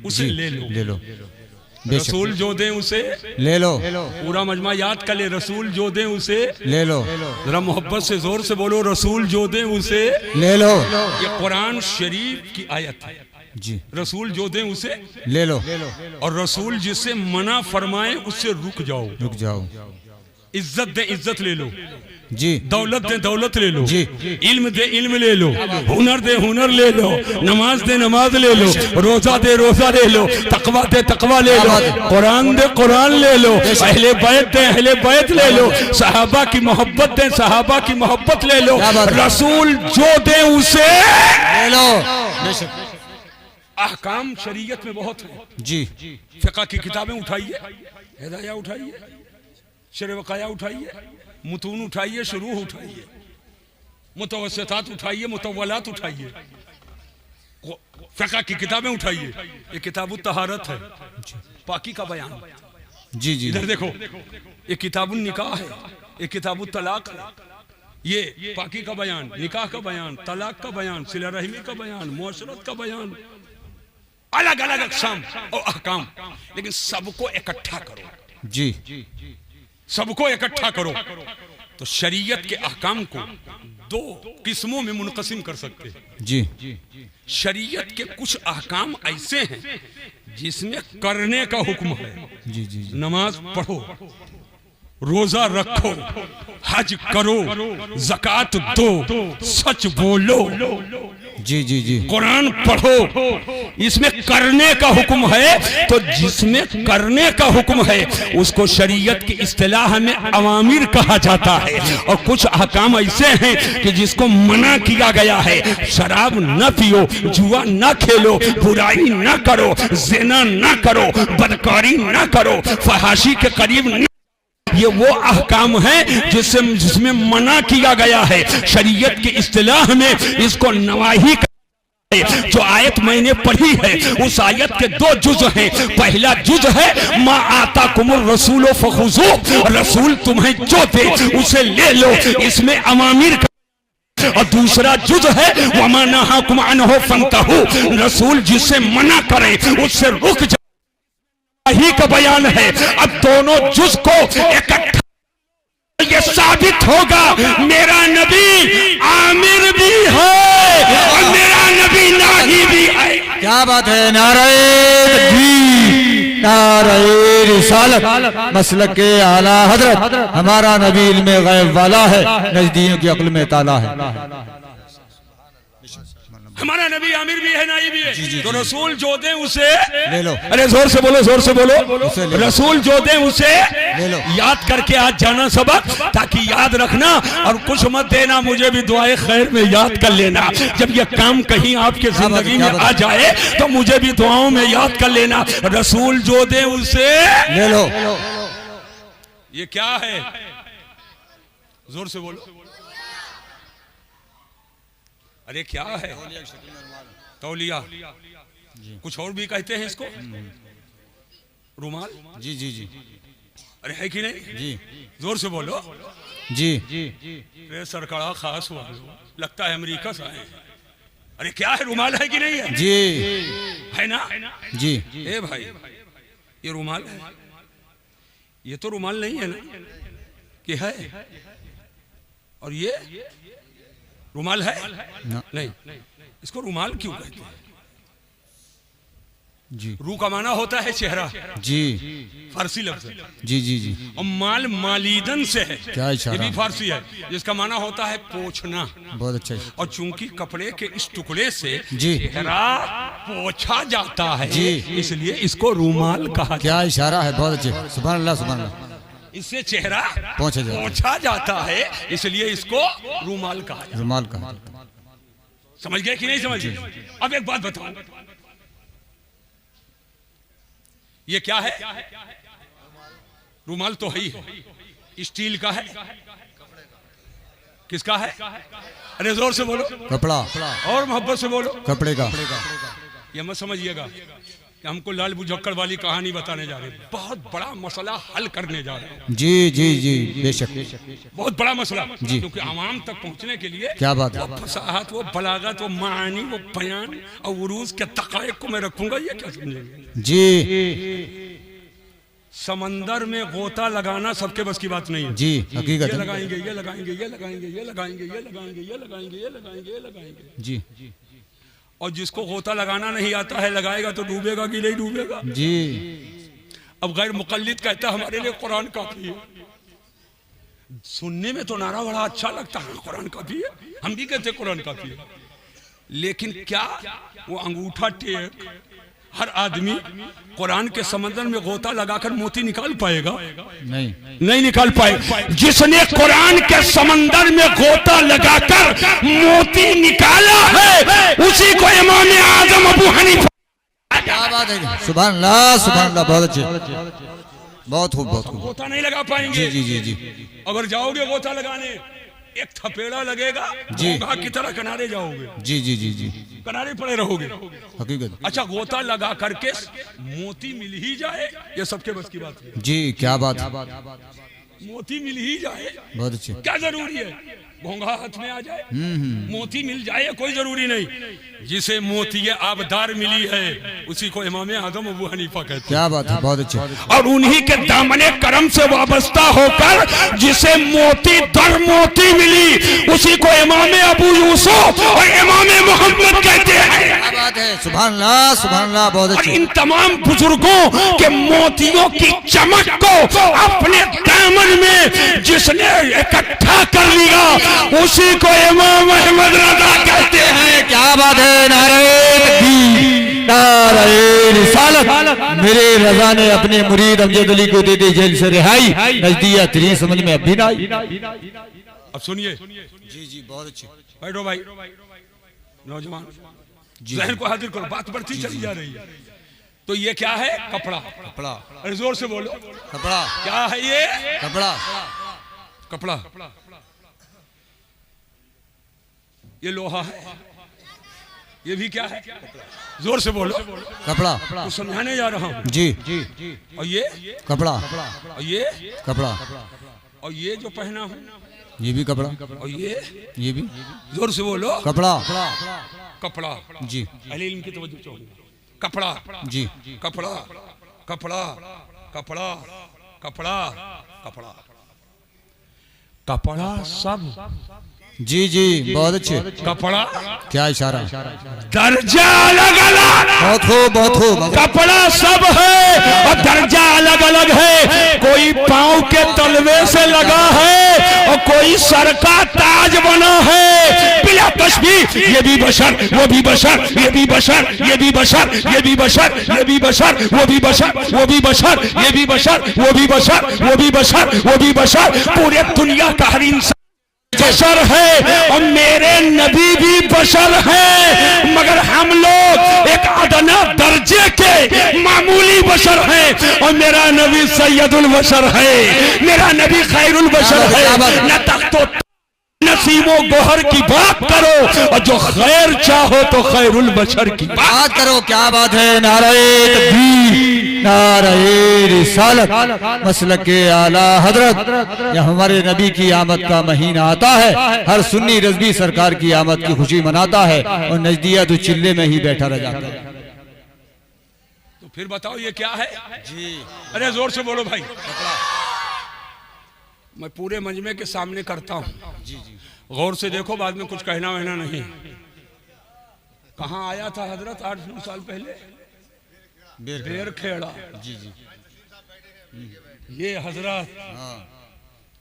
उसे ले लो, ले लो, रसूल जो दे उसे ले लो, पूरा मजमा याद कर ले, रसूल जो दे उसे ले लो, जरा मोहब्बत से जोर से बोलो, रसूल जो दे उसे ले लो। ये कुरान शरीफ की आयत है, जी, रसूल जो दे उसे ले लो, और रसूल जिसे मना फरमाए उससे रुक जाओ, रुक जाओ। इज्जत दे इज्जत ले लो, जी, दौलत दे दौलत ले लो, जी, इल्म दे इल्म ले लो, हुनर दे हुनर ले लो, नमाज दे नमाज ले लो, रोजा दे रोजा ले लो, तकवा दे तकवा ले लो, कुरान दे कुरान ले लो, अहले बैत दे अहले बैत ले लो, सहाबा की मोहब्बत दे सहाबा की मोहब्बत ले लो, रसूल जो दे उसे ले लो। अहकाम शरीयत में बहुत है। जी, फिक़ह की किताबें उठाइए, हिदाया उठाइए, शर वक़ाया उठाइए, मुतून उठाइए, शुरूह उठाइए, मुतवस्सितात उठाइए, मुतव्वलात उठाइए, फिक़ह की किताबें उठाइए। ये किताबु तहारत है, पाकी का बयान। जी जी, इधर देखो, ये किताबुन निकाह है, ये किताबु तलाक है, ये पाकी का बयान, निकाह का बयान, तलाक का बयान, सिला रहमी का बयान, मुअशरत का बयान, अलग अलग अक़साम और अहकाम, लेकिन सबको इकट्ठा करो। जी, सबको इकट्ठा करो तो शरीयत के अहकाम को दो किस्मों में मुनक़सिम कर सकते हैं। जी, शरीयत के कुछ अहकाम ऐसे हैं जिसमें करने का हुक्म है, जी, जी, नमाज पढ़ो, रोजा रखो, हज करो, ज़कात दो, सच बोलो, जी जी जी, कुरान पढ़ो। इसमें करने का हुक्म है, तो जिसमें करने का हुक्म है उसको शरीयत की इस्तिलाह में अवामिर कहा जाता है। और कुछ अहकाम ऐसे हैं कि जिसको मना किया गया है। शराब न पियो, जुआ न खेलो, बुराई न करो, ज़िना न करो, बदकारी न करो, फहाशी के करीब न। ये वो अहकाम है जिसमें मना किया गया है। शरीयत की इस्तिलाह में इसको नवाही है। जो आयत मैंने पढ़ी है उस आयत के दो जुज हैं। पहला जुज है मा आता कुमुर रसूलो फखुजू, रसूल तुम्हें जो दे उसे ले लो, इसमें अवामिर का। और दूसरा जुज है वमा नहाकुम अन्हु फंतहू, रसूल जिससे मना करे उससे रुक जा, ही का बयान है। अब दोनों जुज को इकट्ठा ये साबित होगा मेरा नबी आमिर भी है और मेरा नबी नाही भी है। क्या बात है। नारे तकबीर, नारे रिसालत, मसलक के आला हजरत। हमारा नबी इल्मे गैब वाला है, नजदीकों की अक्ल में ताला है। हमारा नबी आमिर भी है, नाई भी है। तो रसूल जो दे उसे ले लो। अरे जोर से बोलो, जोर से बोलो। रसूल जो दे उसे ले लो। याद करके आज जाना सबक, ताकि याद रखना और कुछ मत देना। मुझे भी दुआए खैर में याद कर लेना। जब ये काम कहीं आपके जिंदगी में आ जाए तो मुझे भी दुआओं में याद कर लेना। रसूल जो दे उसे ले लो। ये क्या है? जोर से बोलो। अरे क्या है? तौलिया, कुछ और भी कहते हैं इसको, रुमाल। जी जी जी, अरे है कि नहीं जी, जोर से बोलो जी। अरे सरकड़ा खास हुआ, लगता है अमेरिका से आए। अरे क्या है? रुमाल है कि नहीं है? जी है ना जी। ए भाई, ये रुमाल है? ये तो रुमाल नहीं है ना कि है? और ये रुमाल है? नहीं। इसको रुमाल क्यों कहते हैं? जी। रू का माना होता है चेहरा, जी, फारसी लफ्ज है। जी जी जी। और माल मालीदन से है, क्या इशारा? ये भी फारसी है, जिसका माना होता है पोछना। बहुत अच्छा। और चूंकि कपड़े के इस टुकड़े से जी चेहरा पोछा जाता है, जी, इसलिए इसको रुमाल कहा। क्या इशारा है, बहुत अच्छे। सुभान अल्लाह, सुभान अल्लाह। इससे चेहरा पोंछा जाता है, इसलिए इसको रुमाल कहा जाता है। रुमाल का। समझ गए कि नहीं समझ गए? अब एक बात बताओ, ये क्या है? रुमाल तो है ही है। स्टील का है? किसका है? अरे जोर से बोलो। कपड़ा। और मोहब्बत से बोलो। कपड़े का। ये मत समझिएगा कि हमको लाल बुझक्कड़ वाली कहानी बताने जा रहे हैं। बहुत बड़ा मसला हल करने जा रहे हैं। जी जी जी, बेशक। बहुत बड़ा मसला जी। क्योंकि आवाम तक पहुंचने के लिए क्या बात है। वो फसाहत, वो बलागत, वो मानी, वो बयान और उरूज के तकायक को मैं रखूंगा। ये क्या समझेंगे? जी। समंदर में गोता लगाना सबके बस की बात नहीं है। जी, हकीकत ये है। लगाएंगे, ये लगाएंगे, ये लगाएंगे, ये लगाएंगे, ये लगाएंगे, ये लगाएंगे, ये लगाएंगे, ये लगाएंगे। जी। और जिसको गोता लगाना नहीं आता है, लगाएगा तो डूबेगा कि नहीं डूबेगा? जी। अब गैर मुकल्लिद कहता है हमारे लिए कुरान काफी है। सुनने में तो नारा बड़ा अच्छा लगता है, कुरान काफी है, हम भी कहते कुरान काफी है। लेकिन क्या वो अंगूठा टेक हर आदमी कुरान के समंदर में गोता लगाकर मोती निकाल पाएगा? नहीं निकाल पाए। जिसने कुरान के समंदर में गोता लगाकर मोती निकाला है उसी को इमाम आजम अबू हनीफा। क्या बात है। सुभान अल्लाह, सुभान अल्लाह, बहुत अच्छे, बहुत खूब, बहुत खूब। गोता नहीं लगा पाएंगे। जी जी जी। अगर जाओगे गोता लगाने, एक थपेड़ा लगेगा, घोंघा की तरह किनारे जाओगे। जी जी जी जी, किनारे पड़े रहोगे। हकीकत। अच्छा, गोता लगा करके मोती मिल ही जाए, ये सबके बस की बात है। जी, क्या बात। मोती मिल ही जाए, बहुत अच्छे। क्या जरूरी है घोंघा हाथ में आ जाए? मोती मिल जाए कोई जरूरी नहीं। जिसे मोती आबदार मिली है उसी को इमाम आजम अबू हनीफा कहते हैं। क्या बात है, बहुत अच्छे। और उन्हीं के दामने करम से वाबस्ता होकर जिसे मोती दर मोती मिली उसी को इमाम अबू यूसुफ और इमाम मोहम्मद कहते हैं। बात है, सुभान अल्लाह, बहुत और अच्छे। इन तमाम बुजुर्गों के मोतियों की चमक को अपने दामन में जिसने इकट्ठा कर लिया उसी को इमाम अहमद रजा कहते हैं। क्या बात है, नारे तकबीर, नारे रिसालत। मेरे रजा ने अपने मुरीद अमजद अली को दे दी जेल से रिहाई, नजदिया तेरी समझ में अब भी ना आई। अब सुनिए, जी जी, बहुत अच्छे। बैठो भाई, नौजवान जहन को हाजिर करो, बात बढ़ती चली जा रही है। तो ये क्या है? कपड़ा। कपड़ा, अरे जोर से बोलो, कपड़ा क्या है ये? कपड़ा, कपड़ा। ये लोहा है, ये भी क्या है? जोर से बोलो, कपड़ा। तो समझाने जा रहा हूँ। जी, और ये कपड़ा, और ये कपड़ा, और ये जो पहना हूँ ये भी कपड़ा, और ये भी जोर से बोलो, कपड़ा। कपड़ा। जी, अहले इल्म की तवज्जो चाहिए। कपड़ा, जी, कपड़ा, कपड़ा, कपड़ा, कपड़ा, कपड़ा, कपड़ा सब। जी जी, बहुत अच्छे। कपड़ा क्या इशारा, दर्जा अलग अलग, बहुत हो, बहुत हो। कपड़ा सब है और दर्जा अलग अलग है। कोई पांव के तलवे से लगा है और कोई सर का ताज बना है बिला तस्बीह। ये भी बशर, वो भी बशर, ये भी बशर, ये भी बशर, ये भी बशर, ये भी बशर, वो भी बशर, वो भी बशर, ये भी बशर, वो भी बशर, वो भी बशर, वो भी बशर। पूरे दुनिया का हर इंसान बशर है और मेरे नबी भी बशर हैं, मगर हम लोग एक अदना दर्जे के मामूली बशर हैं और मेरा नबी सैयदुल बशर है, मेरा नबी खैरुल बशर है। न तख्तो नसीमो गोहर की बात करो और जो खैर चाहो तो खैरुल बशर की बात करो। क्या बात है, नारे तकबीर, नारे रिसालत, मसलक के आला हजरत। यह हमारे नबी की आमद का महीना आता है, हर सुन्नी रज़वी सरकार की आमद की खुशी मनाता है और नजदिया तो चिल्ले में ही बैठा रह जाता है। तो फिर बताओ ये क्या है? जी, अरे जोर से बोलो भाई। मैं पूरे मजमे के सामने करता हूँ, गौर से देखो, बाद में कुछ कहना वहना नहीं। कहाँ आया था हजरत 8-9 साल पहले? बेर खेड़ा। जी जी, ये हजरत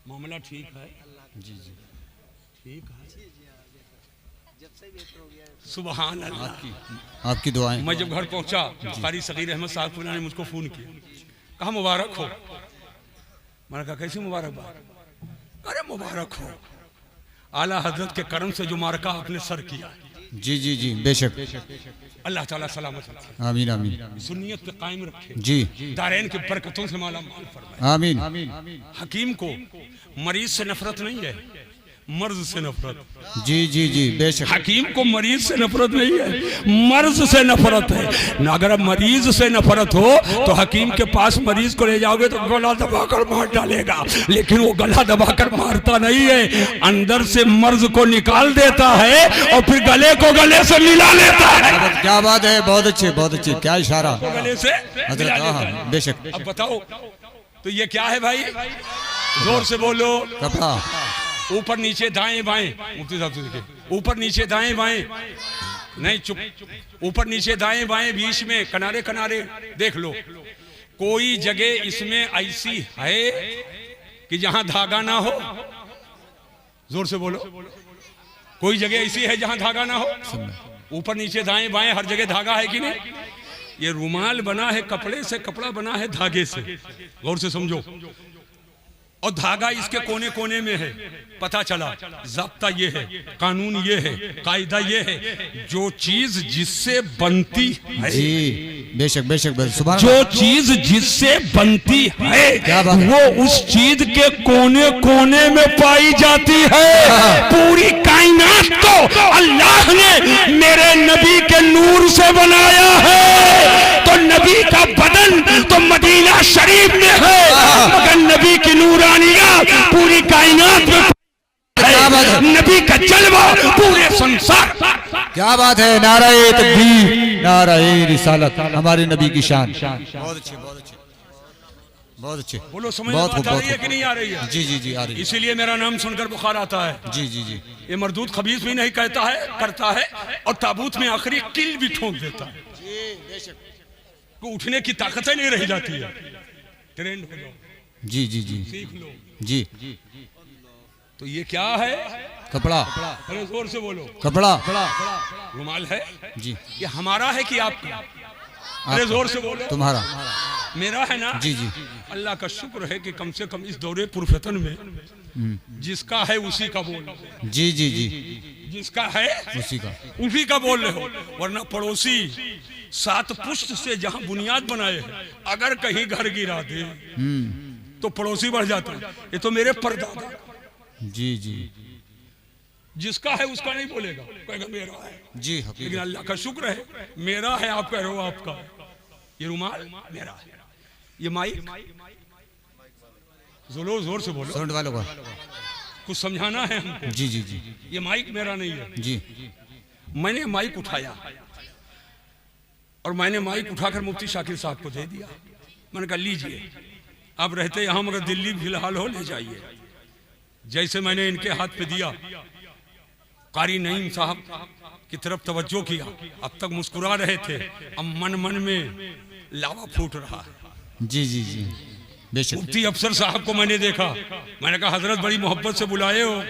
मामला ठीक है? जी जी, ठीक है, सुभान अल्लाह। आपकी दुआएं। मैं जब घर पहुंचा, कारी सगीर अहमद साहब ने मुझको फोन किया, कहा मुबारक हो। मैंने कहा कैसी मुबारकबाद? अरे मुबारक हो, आला हजरत के करम से जो मार्का आपने सर किया। जी जी जी, बेशक। अल्लाह ताला सलामत रखे, आमीन आमीन। सुन्नियत पे कायम रखे, जी, दारैन की बरकतों से माला माल फरमाए। आमीन। हकीम को मरीज से नफरत नहीं है, मर्ज से नफरत। जी जी जी, बेशक। हकीम को मरीज से नफरत नहीं है, मर्ज से नफरत है ना। अगर मरीज से नफरत हो तो हकीम के पास मरीज को ले जाओगे तो गला दबाकर मार डालेगा, लेकिन वो गला दबाकर मारता नहीं है, अंदर से मर्ज को निकाल देता है और फिर गले को गले से मिला लेता है। क्या बात है, बहुत अच्छे, बहुत अच्छे। क्या इशारा, गले से मिला लेता है। बेशक। अब बताओ तो ये क्या है भाई? जोर से बोलो। कपड़ा। ऊपर नीचे दाएं बाएं, मुफ्ती साहब से देखिए, ऊपर नीचे दाएं बाएं, नहीं चुप, ऊपर नीचे दाएं बाएं, बीच में किनारे किनारे देख लो। कोई जगह इसमें ऐसी है कि जहां धागा ना हो? जोर से बोलो। कोई जगह ऐसी है जहां धागा ना हो? ऊपर नीचे दाएं बाएं हर जगह धागा है कि नहीं? ये रुमाल बना है कपड़े से, कपड़ा बना है धागे से। गौर से समझो। और धागा इसके कोने कोने में है। पता चला ज़ाब्ता ये है, कानून ये है, कायदा ये है, जो चीज जिससे बनती है, जी बेशक बेशक, जो चीज जिससे बनती है वो उस चीज के कोने कोने में पाई जाती है। पूरी कायनात को अल्लाह ने मेरे नबी के नूर से बनाया है। तो नबी का बदन तो मदीना शरीफ में है, मगर नबी की नूरानिया पूरी कायनात में है। नबी का जलवा पूरे संसार। क्या बात है, नाराए तकबीर, नाराए रिसालत, हमारे नबी की शान। बहुत अच्छे, बहुत अच्छे, बहुत अच्छे। बोलो, समझ आ रही है कि नहीं आ रही है? जी जी जी, आ रही है। इसीलिए मेरा नाम सुनकर बुखार आता है। जी जी जी। ये मरदूद खबीस भी नहीं कहता है, करता है, और ताबूत में आखिरी किल भी ठोक देता है। को उठने की ताकत ही नहीं रह जाती है। ट्रेंड हो जाओ, जी जी जी, सीख लो जी। तो ये क्या है? कपड़ा, अरे जोर से बोलो। कपड़ा, रुमाल है जी। ये हमारा है कि आपका? अरे जोर से बोलो। तुम्हारा, मेरा है ना? जी जी। अल्लाह का शुक्र है कि कम से कम इस दौरे पुरफतन में जिसका है उसी का बोल। जी जी जी, जिसका है उसी का, उसी का बोल रहे हो। वरना पड़ोसी 7 पुश्त से जहां बुनियाद बनाए हैं, अगर कहीं घर गिरा दे तो पड़ोसी बढ़ जाता है। ये तो मेरे परदादा। जी जी। जिसका है उसका नहीं बोलेगा, कहेगा मेरा है। जी, लेकिन अल्लाह का शुक्र है मेरा है, आप कह रहे हो आपका है। ये रुमाल मेरा है, ये माइक, जोर जोर से बोलो, साउंड वालों का कुछ समझाना है हमको। जी जी जी, ये माइक मेरा नहीं है जी। मैंने माइक उठाया और मैंने माइक उठाकर मुफ्ती शाकिर साहब को दे दिया। मैंने कहा लीजिए, आप रहते यहाँ मगर दिल्ली फिलहाल हो, ले जाइए। जैसे मैंने इनके हाथ पे दिया, कारी नईम साहब की तरफ तवज्जो किया। अब तक मुस्कुरा रहे थे, अब मन मन में लावा फूट रहा है। जी जी जी, बेशक। मुफ्ती अफसर साहब को मैंने देखा, मैंने कहा हजरत बड़ी मोहब्बत से बुलाए हो,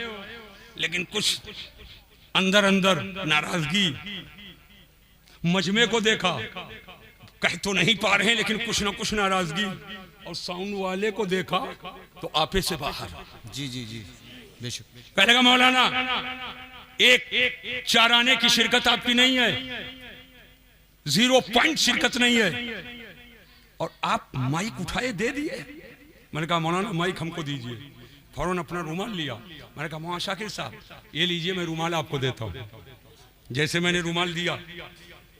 लेकिन कुछ अंदर अंदर नाराजगी। मजमे को देखा, कह तो नहीं पा रहे लेकिन कुछ ना कुछ नाराजगी। और साउंड वाले को देखा तो आपे से बाहर। जी जी जी, बेशक। कहने लगा मौलाना, एक 4 आने की शिरकत आपकी नहीं है, 0 पॉइंट शिरकत नहीं है, और आप माइक उठाए दे दिए। मैंने कहा मौलाना माइक हमको दीजिए। फौरन अपना रुमाल लिया। मैंने कहा मौलाना शाकिर साहब ये लीजिए, मैं रुमाल आपको देता हूँ। जैसे मैंने रुमाल दिया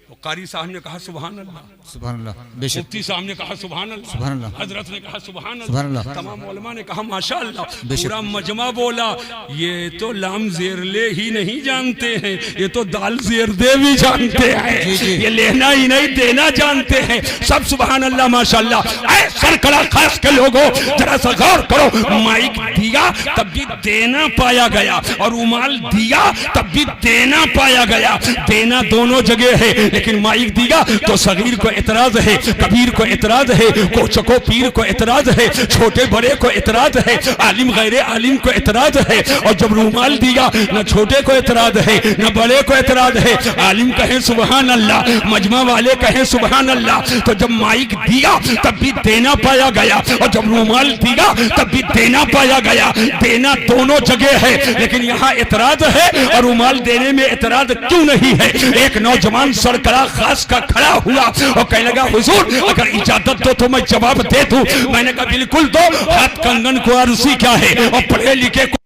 तो कारी साहब ने कहा सुभान अल्लाह, सुभान अल्लाह, बेशक। मुफ्ती साहब ने कहा सुभान अल्लाह, सुभान अल्लाह, हजरत ने कहा सुभान सुभान अल्लाह, अल्लाह, तमाम उलमा ने कहा माशाअल्लाह। बेशक। पूरा मजमा बोला ये तो लाम जेरले ही नहीं जानते हैं, ये तो दाल जेरदे भी जानते हैं, जी, जी। ये लेना ही नहीं देना जानते हैं। सब सुभान अल्लाह माशाअल्लाह। ऐ सरकला खास के लोगों जरा सा गौर करो, माइक दिया तब भी देना पाया गया, और रुमाल दिया तब भी देना पाया गया। देना दोनों जगह है, लेकिन माइक दिया तो सगीर को एतराज है, कबीर को एतराज है, कोचको पीर को एतराज है, छोटे बड़े को एतराज है, आलिम गैर आलिम को एतराज है। और जब रुमाल दिया न छोटे को एतराज है न बड़े को एतराज है। आलिम कहे सुभान अल्लाह, मजमा वाले कहे सुभान अल्लाह। तो जब माइक दिया तब भी देना पाया गया, और जब रुमाल दिया तब भी देना पाया गया। देना दोनों जगह है, लेकिन यहाँ एतराज है और रुमाल देने में एतराज क्यों नहीं है? एक नौजवान सरकरा खास का खड़ा हुआ और कहने लगा हुजूर अगर इजाजत दो तो मैं जवाब दे दूं। मैंने कहा बिल्कुल दो। हाथ कंगन को अरसी क्या है और पढ़े लिखे को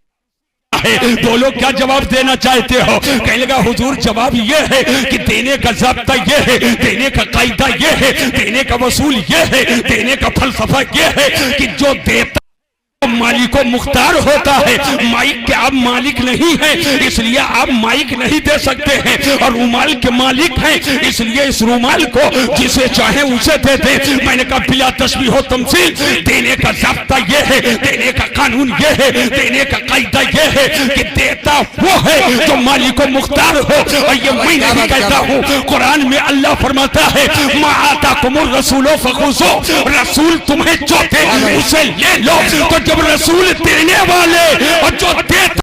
है, बोलो क्या जवाब देना चाहते हो? कहने लगा हुजूर जवाब ये है कि देने का ज़ाब्ता ये है, देने का कायदा ये है, देने का वसूल ये है, देने का फलसफा ये है कि जो देता मालिक मुख्तार होता है। माइक के आप मालिक नहीं हैं, इसलिए आप माइक नहीं दे सकते हैं, और रुमाल के मालिक हैं, इसलिए इस रुमाल को जिसे चाहे उसे दे दे। मैंने कहा बिला तशबीह हो तमसील, देने का ज़ाब्ता ये है, देने का कानून ये है, देने का कायदा ये है कि देता वो है जो मालिक मुख्तार हो। और ये मैं नहीं कहता हूँ, कुरान में अल्लाह फरमाता है मा आताकुमुर रसूलो फखुज़ो, रसूल तुम्हें जो दे उसे ले लो। तो जब रसूल देने वाले और जो देता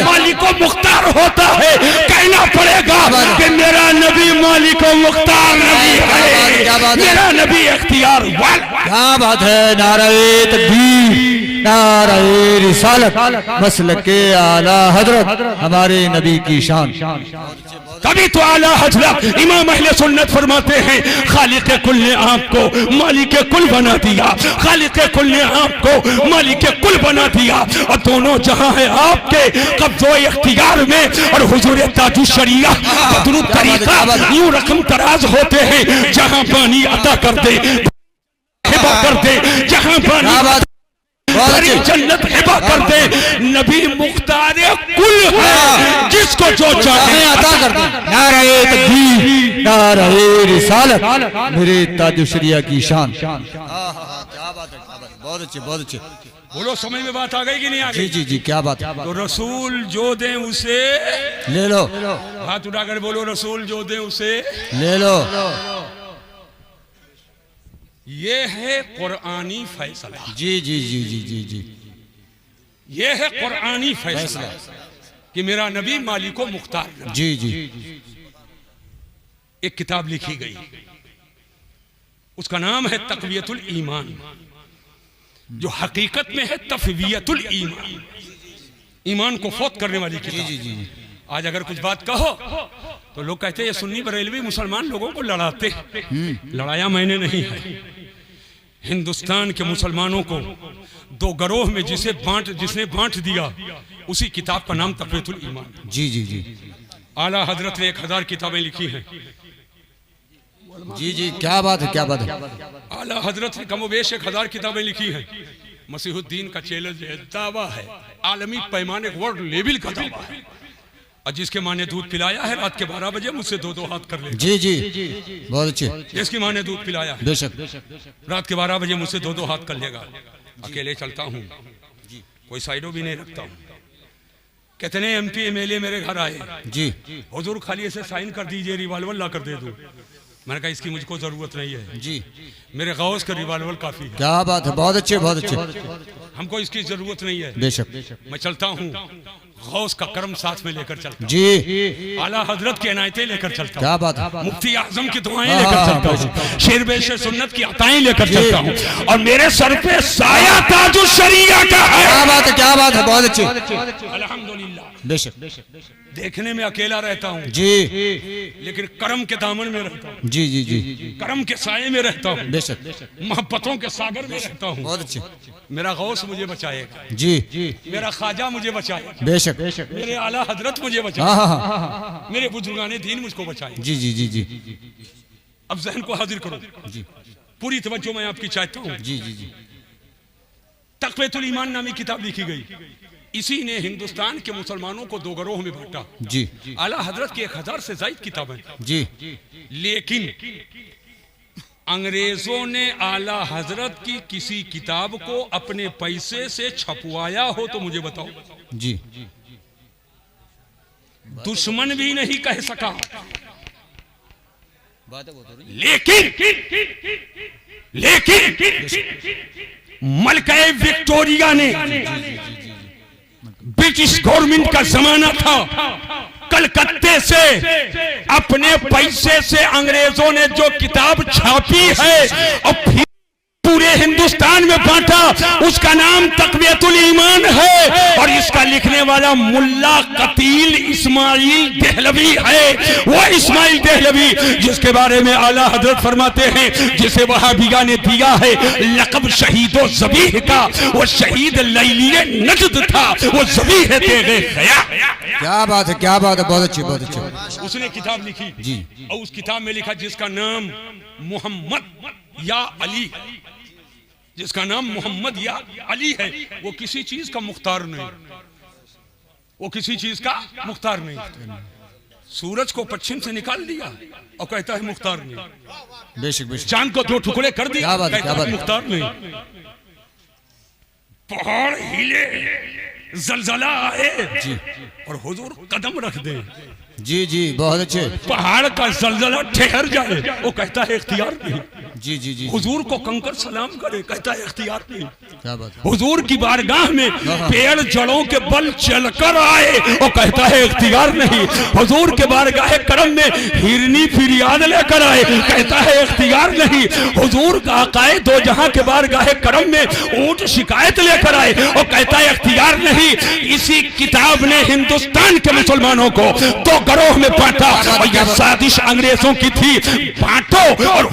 मालिक मुख्तार होता है, कहना पड़ेगा कि मेरा नबी मालिक मुख्तार नबी है, मेरा नबी इख्तियार वाला। क्या बात है, नारे तकबीर, नारे रिसालत, मसलक के आला हजरत हमारे नबी की शान। तभी तो आला हजरत इमाम अहले सुन्नत फरमाते हैं खालिक कुल ने आपको मालिक कुल बना दिया, खालिक कुल ने आपको मालिक कुल बना दिया, और दोनों जहां है आपके कब्ज़ो इख्तियार में। और हुजूर ताजु शरिया बदरु तरीका यूं रकम तराज होते हैं, जहां पानी अता कर दे हिबा कर दे, जहां पानी जन्नत हिबा कर दे। नबी मुख्तार कुल है, जिसको जो चाहे अता कर दे। नारे तकबीर, नारे रिसालत, मेरे ताजुशरिया की शान। क्या बात है, बहुत अच्छे, बहुत अच्छे। बोलो समझ में बात आ गई कि नहीं आ जी गई? जी जी, क्या बात है। तो रसूल जो दे उसे ले लो, हाथ उठाकर बोलो, रसूल जो दे उसे ले लो। ये है कुरानी फैसला। जी जी जी जी जी जी, ये है कुरानी फैसला कि मेरा नबी मालिको मुख्तार। जी जी, एक किताब लिखी गई, उसका नाम है तक़वियतुल ईमान, जो हकीकत में है तफ़वियतुल ईमान, ईमान को फौत करने वाली किताब। जी जी जी, आज अगर कुछ बात कहो तो लोग कहते हैं ये सुन्नी बरेलवी मुसलमान लोगों को लड़ाते हैं। लड़ाया मैंने नहीं है। हिंदुस्तान के मुसलमानों को दो गरोह में जिसने बांट दिया, उसी किताब का नाम तक़वियतुल ईमान। जी जी जी, आला हजरत ने 1000 किताबें लिखी हैं। जी जी, क्या बात है, क्या बात है। आला हजरत ने कमोबेश 1000 किताबें लिखी हैं। मसीहुद्दीन का चैलेंज है, दावा है, आलमी पैमाने वर्ल्ड लेवल का दावा है। और जिसके माँ ने दूध पिलाया है रात के 12 बजे मुझसे 2-2 हाथ कर ले। जी जी, बहुत अच्छे। जिसकी माँ ने दूध पिलाया है बेशक, रात के 12 बजे मुझसे 2-2 हाथ कर लेगा। अकेले चलता हूँ, कोई साइडो भी नहीं रखता हूँ। कितने MP MLA मेरे घर आए, जी हुजूर खाली ऐसे साइन कर दीजिए, रिवॉल्वर ला कर दे दूं। मैंने कहा इसकी मुझको जरूरत नहीं है जी, मेरे गौस का रिवॉल्वर काफी है, क्या बात है, बहुत अच्छे, बहुत अच्छे। हमको इसकी जरूरत नहीं है। बेशक, मैं चलता हूँ, गौस का कर्म साथ में लेकर चलता हूँ, जी, आला हजरत की इनायतें लेकर चलता हूँ, क्या बात है। मुफ्ती आजम की दुआएं लेकर चलता हूँ, शेर बेशे सुन्नत की अताएं लेकर चलता हूँ, और मेरे सर पे साया ताजुल शरीया का है। क्या बात है, क्या बात है, बहुत अच्छे। अल्हम्दुलिल्लाह। बेशक, देखने में अकेला रहता हूँ, जी लेकिन कर्म के दामन में रहता हूँ, जी जी जी, कर्म के साये में रहता हूँ, बेशक, मोहब्बतों के सागर में रहता हूँ। बहुत अच्छे। मेरा गौस मुझे बचाएगा, जी, मेरा ख्वाजा मुझे बचाएगा, बेशक, मेरे आला हजरत मुझे हाँ बचाएगा, हाँ हाँ, मेरे बुजुर्गाने दीन मुझको बचाएगा। जी जी जी जी अब जहन को हाजिर करो, जी, पूरी तवज्जो मैं आपकी चाहता हूँ। जी जी जी, तक़वियतुल ईमान नामी किताब लिखी गई, इसी ने हिंदुस्तान के मुसलमानों को दो गरोह में बांटा। जी आला हजरत की 1000 से ज्यादा किताबें, जी, लेकिन अंग्रेजों ने आला हजरत की किसी किताब को अपने पैसे से छपवाया हो तो मुझे बताओ। जी, दुश्मन भी नहीं कह सका, लेकिन मलका विक्टोरिया ने, ब्रिटिश गवर्नमेंट का जमाना था, कलकत्ते से अपने पैसे से अंग्रेजों ने जो किताब छापी है और फिर पूरे हिंदुस्तान में बांटा, उसका नाम तक़वियतुल ईमान है। और इसका लिखने वाला मुल्ला कतील इस्माइल देहलवी है। वो इस्माइल देहलवी जिसके बारे में आला हजरत फरमाते हैं, जिसे वहाबिया ने दिया है लक़ब शहीदो ज़बीह का, वो शहीद लैलिए नजद था, वो ज़बीह तेगे गया। क्या बात है, क्या बात है, बहुत अच्छी, बहुत अच्छी। उसने किताब लिखी जी, और उस किताब में लिखा जिसका नाम मोहम्मद या अली, जिसका नाम मोहम्मद या अली है, वो किसी चीज का मुख्तार नहीं, वो किसी चीज का मुख्तार नहीं। सूरज को पश्चिम से निकाल दिया और कहता है मुख्तार नहीं। बेशक, बेशक, चांद को 2 टुकड़े कर दिया, क्या बात है, कहता क्या बात है है। मुख्तार नहीं। पहाड़ हिले, जलजला आए जी और हुजूर कदम रख दे, जी जी, बहुत अच्छे। पहाड़ का जलजला ठहर जाए, वो कहता है इख्तियार नहीं। जी जी जी, हुजूर को कंकर सलाम करे, कहता है इख्तियार नहीं। क्या बात है। हुजूर की बारगाह में पेड़ जड़ों के बल चलकर आए, वो कहता है इख्तियार नहीं। हुजूर के बारगाह करम में हिरनी फिरियाद लेकर आए, कहता है इख्तियार नहीं। हुजूर का आकाए दो जहां के बारगाह करम में ऊंट शिकायत लेकर आए, वो कहता है इख्तियार नहीं। इसी किताब ने हिंदुस्तान के मुसलमानों को 2 गरोह में बांटा, और यह साजिश अंग्रेजों की थी, बांटो और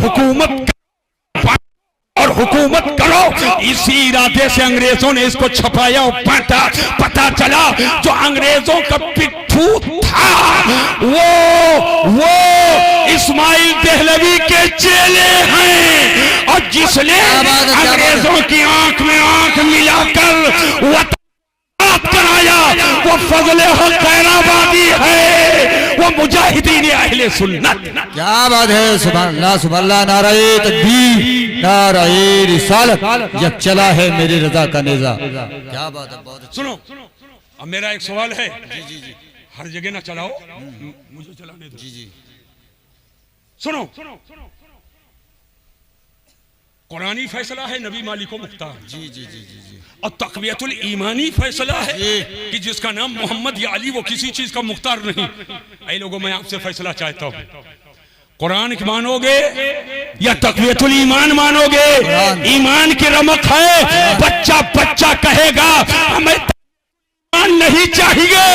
हुकूमत करो। इसी इरादे से अंग्रेजों ने इसको छपाया और बांटा। पता चला जो अंग्रेजों का पिट्ठू था वो इस्माइल देहलवी के चेले हैं, और जिसने अंग्रेजों की आंख में आंख मिलाकर कराया वो फजले हक कैराबादी है, वो वो मुजाहिदीन अहले सुन्नत। क्या बात है, सुभान अल्लाह, नाराए तकबीर, नाराए रिसालत, जब चला है मेरी रजा का नेजा। क्या बात है, बहुत सुनो, अब मेरा एक सवाल है। जी, हर जगह ना चलाओ, मुझे चलाने दो। जी, सुनो, कुरानी फैसला है नबी मालिको मुख्तार। जी, और तक़वियतुल ईमानी फैसला है कि जिसका नाम मोहम्मद या अली, वो किसी चीज का मुख्तार नहीं। ऐ लोगों, मैं आपसे फैसला चाहता हूँ, कुरान की मानोगे या तक़वियतुल ईमान मानोगे? ईमान की रमक है, बच्चा बच्चा कहेगा हमें नहीं चाहिए,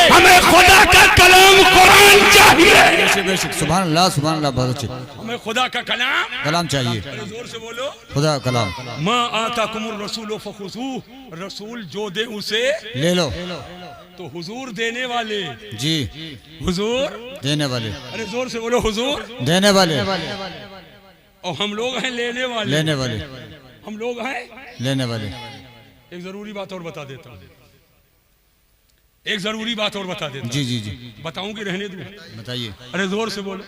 हमें खुदा का कलाम कुरान चाहिए। सुभान अल्लाह, बहुत अच्छे। हमें खुदा का कलाम चाहिए। जोर से बोलो, खुदा कलाम। मा आताकुमुर रसूल फखुज़ूह, रसूल जो दे उसे ले लो। तो हुजूर देने वाले। जी, हुजूर देने वाले। अरे जोर से बोलो, हुजूर देने वाले। और हम लोग हैं लेने वाले। लेने वाले। हम लोग हैं लेने वाले। एक जरूरी बात और बता देता हूँ, एक जरूरी बात और बता देता। जी, बताऊं कि रहने दूं? बताइए। अरे जोर से बोलो,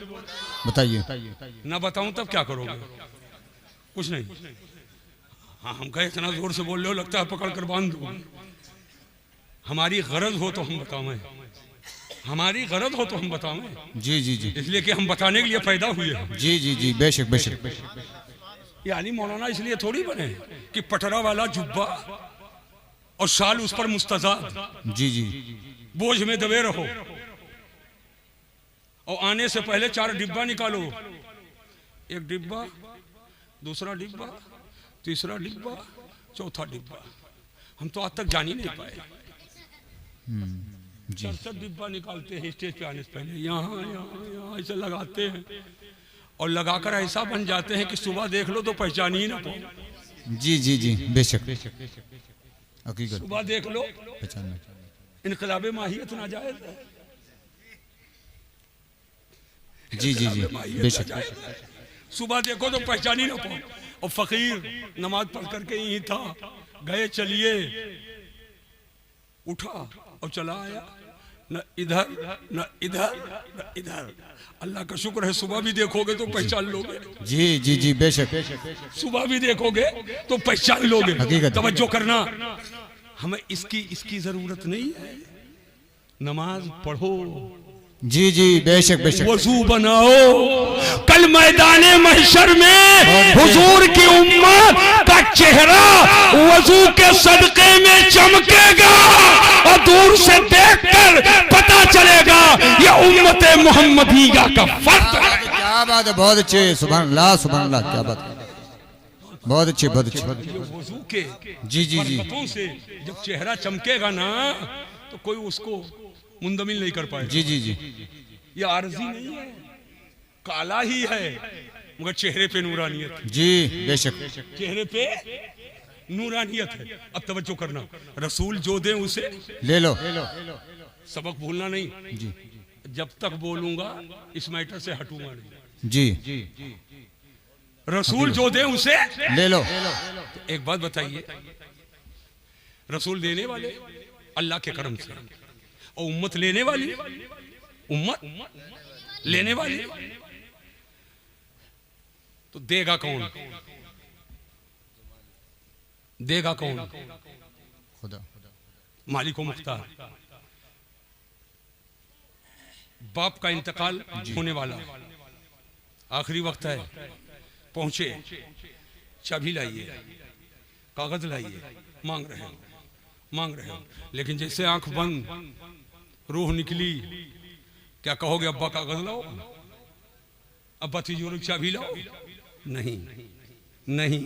बताइए। ना बताऊं तब क्या करोगे? कुछ नहीं। हाँ, हम कहे इतना जोर से बोल रहे हो, लगता है पकड़ कर बांध दो। हमारी गरज हो तो हम बतावें, हमारी गरज हो तो हम बतावें। जी, इसलिए कि हम बताने के लिए पैदा हुए हैं। जी, बेशक। यानी मौलाना इसलिए थोड़ी बने कि पटरा वाला जुब्बा और शाल उस पर मुस्तज़ाद, जी, बोझ में दबे रहो और आने से पहले 4 डिब्बा निकालो। एक डिब्बा, दूसरा डिब्बा, तीसरा डिब्बा, चौथा डिब्बा। हम तो आज तक जान ही नहीं पाए। 67 डिब्बा निकालते हैं स्टेज पे आने से पहले, यहाँ ऐसे लगाते हैं और लगाकर ऐसा बन जाते हैं कि सुबह देख लो तो पहचान ही ना पाओ। जी, बेशक। सुबह देख लो, इनकलाबे माहियत नाजायज है। जी, बेशक। सुबह देखो तो पहचान ही ना पाओ। और फकीर नमाज पढ़ करके यही था, गए चलिए, उठा और चला आया, न इधर न इधर न इधर। अल्लाह का शुक्र है, सुबह भी देखोगे तो पहचान लोगे। जी, बेशक। सुबह भी देखोगे तो पहचान लोगे। तवज्जो करना, हमें इसकी जरूरत नहीं है। नमाज पढ़ो। जी, बेशक। वजू बनाओ, कल मैदाने महशर में हुजूर की उम्मत का चेहरा वजू के सदके में चमकेगा और दूर से देखकर पता चलेगा ये उम्मत मोहम्मदिया का फर्ज है। क्या बात है, बहुत अच्छे। सुभान अल्लाह, क्या बात, बहुत अच्छे। वजू के जी, से जब चेहरा चमकेगा ना तो कोई उसको मुंदमिल नहीं कर पाएगा। जी, ये आरजी नहीं है, काला ही है, मगर चेहरे पे नूरानियत। जी, बेशक। चेहरे पे नूरानियत है। अब तवज्जो करना, रसूल जो दे उसे ले लो। सबक भूलना नहीं। जी, जब तक बोलूंगा इस मैटर से हटूंगा नहीं। जी, रसूल जो दे उसे ले लो। तो एक बात बताइए, रसूल देने वाले अल्लाह के करम से, और उम्मत लेने वाली, उम्मत लेने वाली, तो देगा कौन? देगा कौन? खुदा, मालिको मुख्तार। बाप का इंतकाल होने वाला, आखिरी वक्त है, पहुंचे, चाबी लाइए, कागज लाइए, मांग रहे हो, लेकिन जैसे आंख बंद, रूह निकली, क्या कहोगे? अब्बा कागज लाओ, अब्बा तिजोरी की चाबी लाओ? नहीं।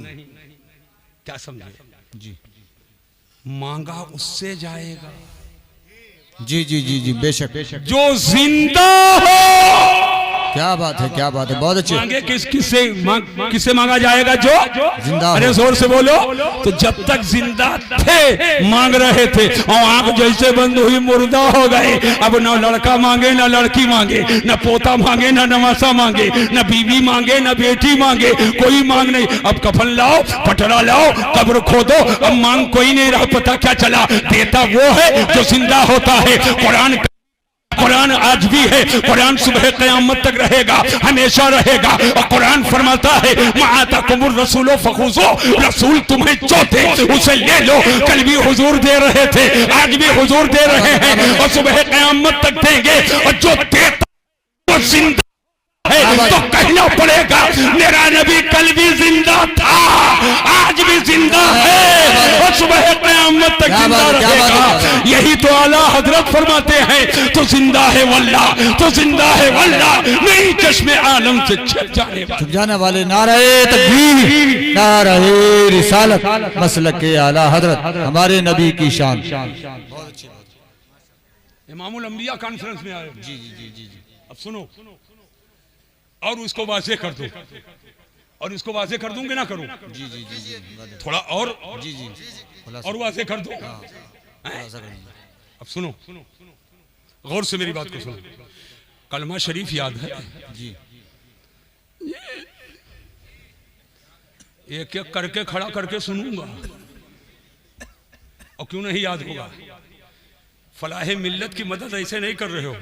क्या समझे? जी, मांगा उससे जाएगा। जी, बेशक। जो जिंदा हो। क्या बात है, बहुत अच्छे। मांगे किससे मांगा जाएगा? जो जिंदा। अरे जोर से बोलो। तो जब तक जिंदा थे मांग रहे थे, और आंख जैसे बंद हुई मुर्दा हो गए। अब ना लड़का मांगे, ना लड़की मांगे, ना पोता मांगे, ना नवासा मांगे, ना बीवी मांगे, ना बेटी मांगे, कोई मांग नहीं। अब कफन लाओ, पटरा लाओ, कब्र खोदो, अब मांग कोई नहीं रहा। पता क्या चला? देता वो है जो जिंदा होता है। कुरान आज भी है, कुरान सुबह क़यामत तक रहेगा, हमेशा रहेगा। और कुरान फरमाता है माताकुमुर रसूलो फखुज़ो, रसूल तुम्हें जो दे उसे ले लो। कल भी हुजूर दे रहे थे, आज भी हुजूर दे रहे हैं और सुबह क़यामत तक देंगे। और जो देता वो जिंदा है तो कहना पड़ेगा मेरा नबी कल भी जिंदा था, आज भी जिंदा है और सुबह क़यामत तक जिंदा रहेगा। यही तो आला हजरत फरमाते हैं तो जिंदा है वल्लाह, तो जिंदा है वल्लाह, नहीं चश्मे आलम से छिप जाने वाले नारे तकबीर, नारे रिसालत, मसलक के आला हजरत हमारे नबी की शान। इमामुल अंबिया कॉन्फ्रेंस में आए। जी जी जी जी। अब सुनो और उसको वाज़े कर दो, और इसको वाज़े कर दूंगे ना करूं? जी जी जी जी। थोड़ा और जी जी और वाज़े कर दो। अब सुनो, गौर से मेरी बात को सुनो। कलमा शरीफ याद है जी? एक एक करके खड़ा करके सुनूंगा और क्यों नहीं याद होगा? फलाहे मिल्लत की मदद ऐसे नहीं कर रहे हो,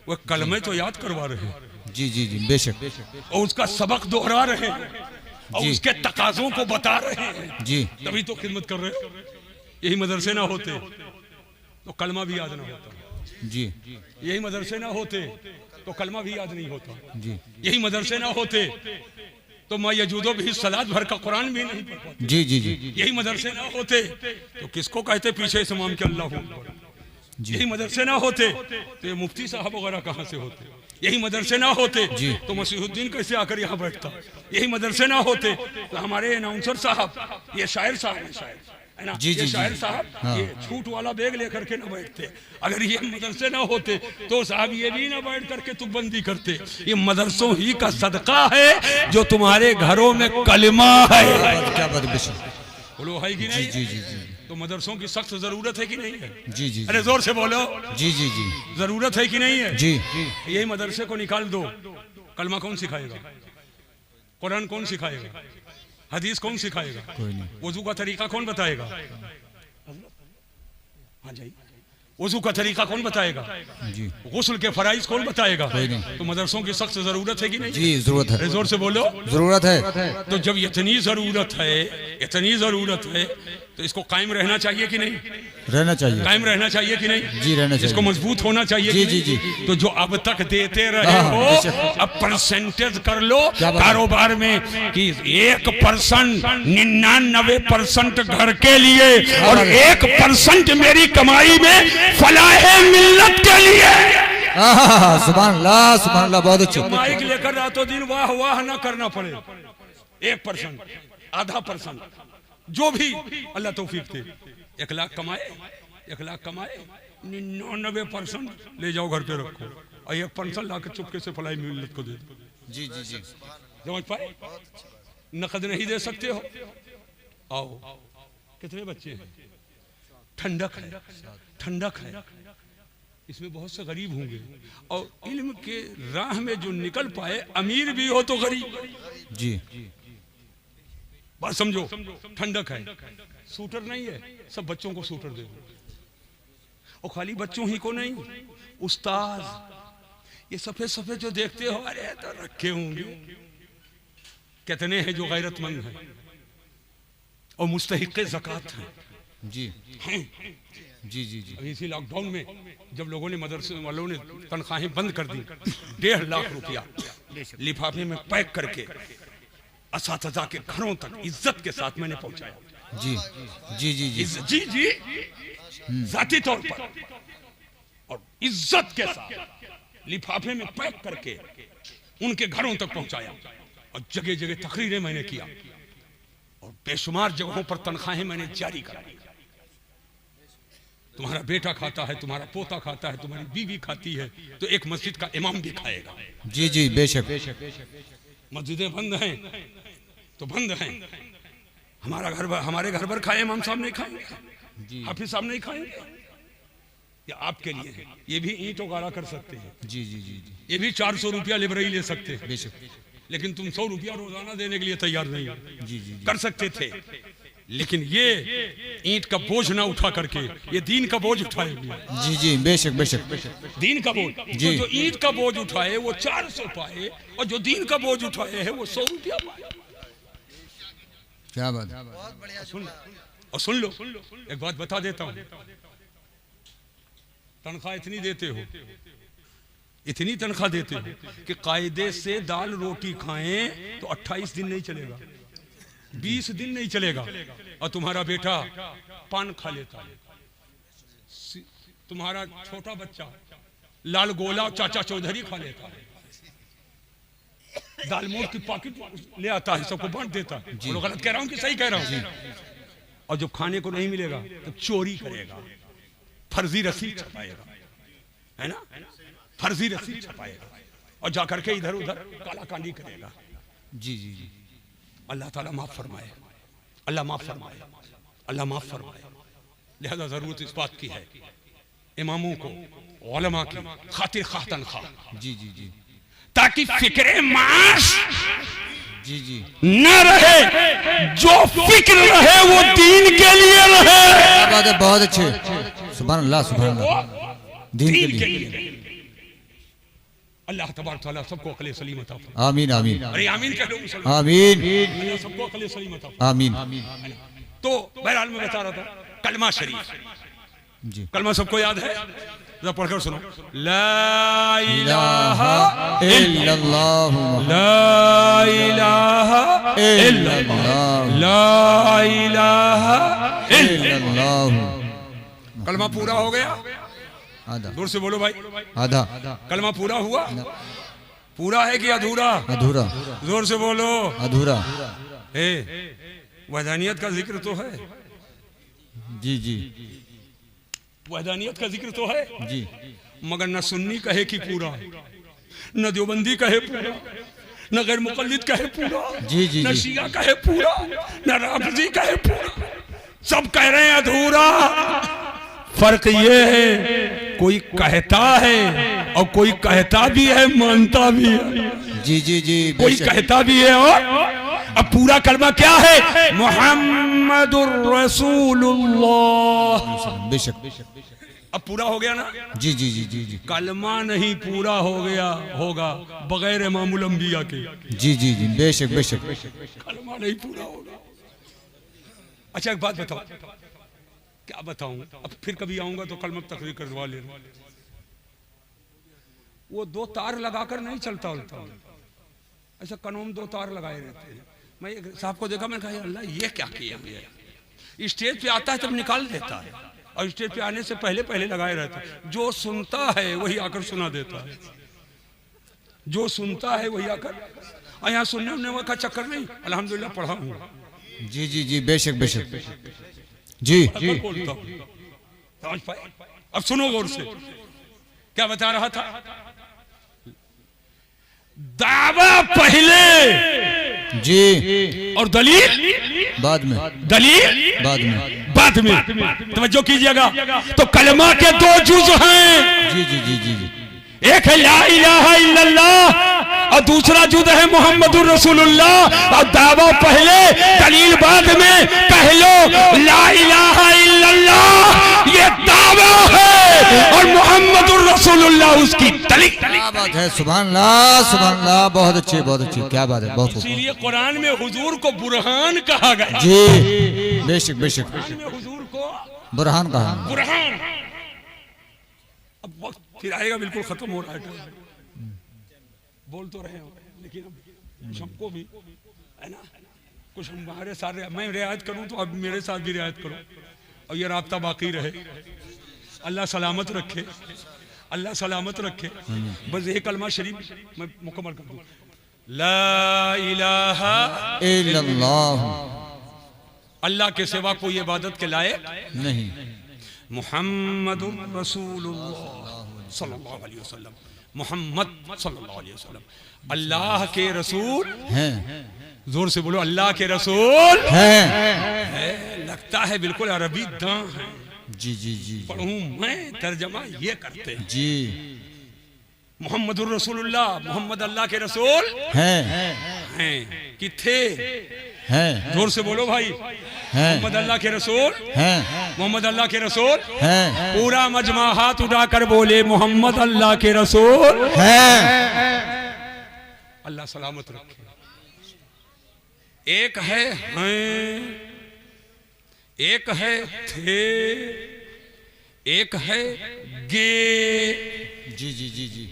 वह कलमे तो याद करवा रहे हैं। जी जी जी बेशक। और उसका सबक दोहरा रहे हैं और उसके तकाजों को बता रहे हैं जी, तभी तो खिदमत कर रहे हो। यही मदरसे ना होते तो कलमा भी याद ना होता जी, यही मदरसे ना होते तो कलमा भी याद नहीं होता जी, यही मदरसे ना होते तो मैं यजूदो भी सलात भर का कुरान भी नहीं पढ़ पाता जी जी जी। यही मदरसे ना होते तो किसको कहते पीछे से इमाम के अल्लाह अकबर। यही मदरसे ना होते तो ये मुफ्ती साहब वगैरह कहाँ से होते? यही मदरसे ना होते तो मसीहुद्दीन कैसे आकर यहाँ बैठता? यही मदरसे ना होते तो हमारे अनाउंसर साहब, ये शायर साहब है, शायर है ना, ये शायर साहब ये छूट वाला बैग लेकर के ना बैठते। अगर ये मदरसे ना होते तो साहब ये भी ना बैठ करके तुकबंदी करते। ये मदरसों ही का सदका है जो तुम्हारे घरों में कलिमा है। क्या बोलो है कि नहीं? जी जी जी। तो मदरसों की सख्त जरूरत है कि नहीं है? जी जी। अरे जोर से बोलो। जी जी जी। जरूरत है कि नहीं है? जी। यही मदरसे को निकाल दो, कलमा कौन सिखाएगा? कुरान कौन सिखाएगा? हदीस कौन सिखाएगा? कोई नहीं। वजू का तरीका कौन बताएगा? हाँ जी, वजू का तरीका कौन बताएगा? जी। गुस्ल के फराइज कौन बताएगा? कोई नहीं। तो मदरसों की सख्त जरूरत है कि नहीं? जी जरूरत है। जोर से बोलो। जरूरत है। तो जब इतनी जरूरत है, इतनी जरूरत है तो इसको कायम रहना चाहिए कि नहीं? रहना चाहिए। कायम रहना चाहिए कि नहीं? जी रहना चाहिए। इसको मजबूत होना चाहिए जी जी जी। तो जो अब तक देते रहे हो अब परसेंटेज कर लो कारोबार में कि 1% 99% घर के लिए और 1% मेरी कमाई में फलाहे मिल्लत के लिए। सुभान अल्लाह, सुभान अल्लाह, बहुत अच्छे। माइक लेकर रातों दिन वाह वाह ना करना पड़े। 1%, आधा % जो भी अल्लाह तौफीक दे। 1 लाख कमाए, 1 लाख कमाए, 99% ले जाओ घर पे रखो और 1% ला के चुपके से फलाई मिल्लत को दे दो। जी जी जी। समझ पाए? नकद नहीं दे सकते हो, आओ। कितने बच्चे हैं? ठंडक है, ठंडक है। इसमें बहुत से गरीब होंगे और इल्म के राह में जो निकल पाए, अमीर भी हो तो गरीब जी। बात समझो, ठंडक है। सूटर नहीं है, सब बच्चों को सूटर दे दो। और खाली बच्चों ही को नहीं, उस्ताद ये सफेद सफेद जो देखते हो, अरे तो रखे होंगे। कितने हैं जो गैरतमंद हैं और मुस्तहिक़े ज़कात हैं? जी जी जी जी। इसी लॉकडाउन में जब लोगों ने, मदरसे वालों ने तनख्वाहें बंद कर दी, 1.5 लाख रुपया लिफाफे में पैक करके असातिज़ा के घरों तक इज्जत के साथ मैंने पहुंचाया। जी जी जी जी जी जी, जाती तौर पर और इज्जत के साथ लिफाफे में पैक करके उनके घरों तक पहुंचाया और जगह जगह तकरीरें मैंने किया और बेशुमार जगहों पर तनख्वाहें मैंने जारी कराई। तुम्हारा बेटा खाता है, तुम्हारा पोता खाता है, तुम्हारी बीवी खाती है, तो एक मस्जिद का इमाम भी खाएगा। जी जी बेशक। मस्जिदें बंद हैं तो बंद हैं, हमारे घर पर खाए, इमाम साहब नहीं खाएंगे, हाफिज साहब नहीं खाएंगे, ये आपके लिए है। ये भी ईंट उगारा कर सकते हैं। जी जी जी जी। ये भी 400 रुपया लिबरई ले सकते हैं, बेशक। लेकिन तुम 100 रुपया रोजाना देने के लिए तैयार नहीं हो। जी जी जी। कर सकते थे लेकिन ये ईंट का बोझ ना उठा करके ये दीन का बोझ उठाए हुए। जी जी बेशक बेशक दीन का बोझ जी। तो जो ईंट का बोझ उठाए वो 400 पाए और जो दीन का बोझ उठाए है वो 100 रुपया पाए। क्या बात है। और सुन लो एक बात बता देता हूं, तनख्वाह इतनी देते हो, इतनी तनख्वाह देते हो कि कायदे से दाल रोटी खाएं तो 28 दिन नहीं चलेगा, 20 दिन नहीं चलेगा। और तुम्हारा बेटा पान खा लेता है, तुम्हारा छोटा बच्चा लाल गोला चाचा चौधरी खा लेता है, दाल मोट की पॉकेट ले आता है, सबको बांट देता है। बोलो गलत कह रहा हूं कि सही कह रहा हूं? और जब खाने को नहीं मिलेगा तो चोरी करेगा, फर्जी रसीद छपाएगा, है ना, फर्जी रसीद छपाएगा और जाकर के इधर उधर काला कांडी करेगा। जी जी जी अल्लाह ताला माफ फरमाए, अल्लाह माफ फरमाए, अल्लाह माफ फरमाए। लिहाजा जरूरत इस बात की है इमामों को, उलमा की खातिर खाह तनख्वाह, जी जी जी ताकि फिक्रे माश जी जी न रहे, जो फिक्र रहे वो दीन के लिए रहे। क्या बात है, बहुत अच्छे, सुभान अल्लाह सुभान अल्लाह, दीन के लिए। अल्लाह तबारक तआला सबको अक़ल सलीम अता फरमाए। आमीन आमीन अरे आमीन कह लो मुसलमान, आमीन अल्लाह सबको अक़ल सलीम अता फरमाए। आमीन। तो बहरहाल मैं बता रहा था कलमा शरीफ, जी कलमा सबको याद है, जरा पढ़कर सुनो। ला इलाहा इल्लल्लाह ला इलाहा इल्लल्लाह ला इलाहा इल्लल्लाह। कलमा पूरा हो गया? आधा दूर से बोलो भाई, आधा कलमा पूरा हुआ? पूरा है कि अधूरा? अधूरा जोर से बोलो। अधूरा। वहदानियत का जिक्र तो है, जी जी वहदानियत का जिक्र तो है, जी मगर न सुन्नी कहे कि पूरा, न देवबंदी कहे पूरा, न गैर मुक़ल्लिद कहे पूरा, जी जी न जी शिया कहे पूरा, न राफ़िज़ी कहे पूरा, सब कह रहे हैं अधूरा। फर्क ये है कोई कहता है और कोई कहता भी है, मानता भी है। जी जी जी कोई बेशक कहता भी है और अब पूरा कलमा क्या है? मुहम्मदुर रसूलुल्लाह। बेशक। अब पूरा हो गया ना? जी जी जी जी जी कलमा नहीं पूरा हो गया होगा बगैर इमामुल अंबिया के। जी जी जी बेशक बेशक। कलमा नहीं पूरा होगा। अच्छा एक बात बताओ, क्या बताऊं, अब फिर कभी आऊंगा तो कलमा तकरीर करवा लेना। वो 2 तार लगाकर नहीं चलता उल्टा, ऐसा कनोम 2 तार लगाए रहते हैं। मैं एक साहब को देखा, मैंने कहा अल्लाह ये क्या किया है? स्टेज पे आता है तब निकाल देता है और स्टेज पे आने से पहले पहले लगाए रहता है। जो सुनता है वही आकर सुना देता है, जो सुनता है वही आकर। और यहाँ सुनने का चक्कर नहीं, अल्हम्दुलिल्लाह पढ़ा हूँ। जी जी जी बेशक बेशक। जी जी बोलता हूँ, समझ पाए? अब सुनो गौर से, क्या बता रहा था? दावा पहले जी और दलील बाद में, दलील बाद में। बाद में। तवज्जो कीजिएगा, तो कलमा के 2 जुज हैं, जी जी जी जी जी एक है ला इलाहा इल्लल्लाह और दूसरा जुज है मुहम्मदुर रसूलुल्लाह। और दावा पहले दलील बाद में। कह लो ला इलाहा इल्लल्लाह ये दावा है और मुहम्मदुर रसूलुल्लाह उसकी दलील। क्या बात है, सुभान अल्लाह सुभान अल्लाह, बहुत अच्छी बहुत अच्छी, क्या बात है, बहुत खूब। इसीलिए कुरान में हुजूर को बुरहान कहा गया। जी बेशक बेशक। कुरान में हुजूर को बुरहान कहा। बुरहान। अब वक्त फिर आएगा, बिल्कुल खत्म हो रहा है टाइम। बोल तो रहे हो लेकिन अब कुछ हमको भी है ना, कुछ हमारे साथ मैं रियायत करूं तो अब मेरे साथ भी रियायत करो और ये राब्ता बाकी रहे। अल्लाह सलामत रखे, अल्लाह सलामत रखे। बस ये कलमा शरीफ मैं मुकम्मल कर दूं। ला इलाहा इल्लल्लाह, अल्लाह के सिवा कोई इबादत के लायक नहीं। मुहम्मदुर रसूलुल्लाह सल्लल्लाहु अलैहि वसल्लम, मोहम्मद सल्लल्लाहु अलैहि वसल्लम अल्लाह के रसूल हैं। जोर से बोलो अल्लाह के रसूल हैं। लगता है बिल्कुल अरबी दां है। जी जी जी पढ़ूं मैं, तर्जमा ये करते हैं। जी मोहम्मदुर रसूलुल्लाह, मोहम्मद अल्लाह के रसूल हैं हैं कि थे। हैं। जोर से बोलो भाई, हैं, मोहम्मद अल्लाह के रसूल हैं, मोहम्मद अल्लाह के रसूल हैं, पूरा मजमा हाथ उठाकर बोले मोहम्मद अल्लाह के रसूल हैं। अल्लाह सलामत रखे। एक है हैं, एक है थे, एक है गे। जी जी जी जी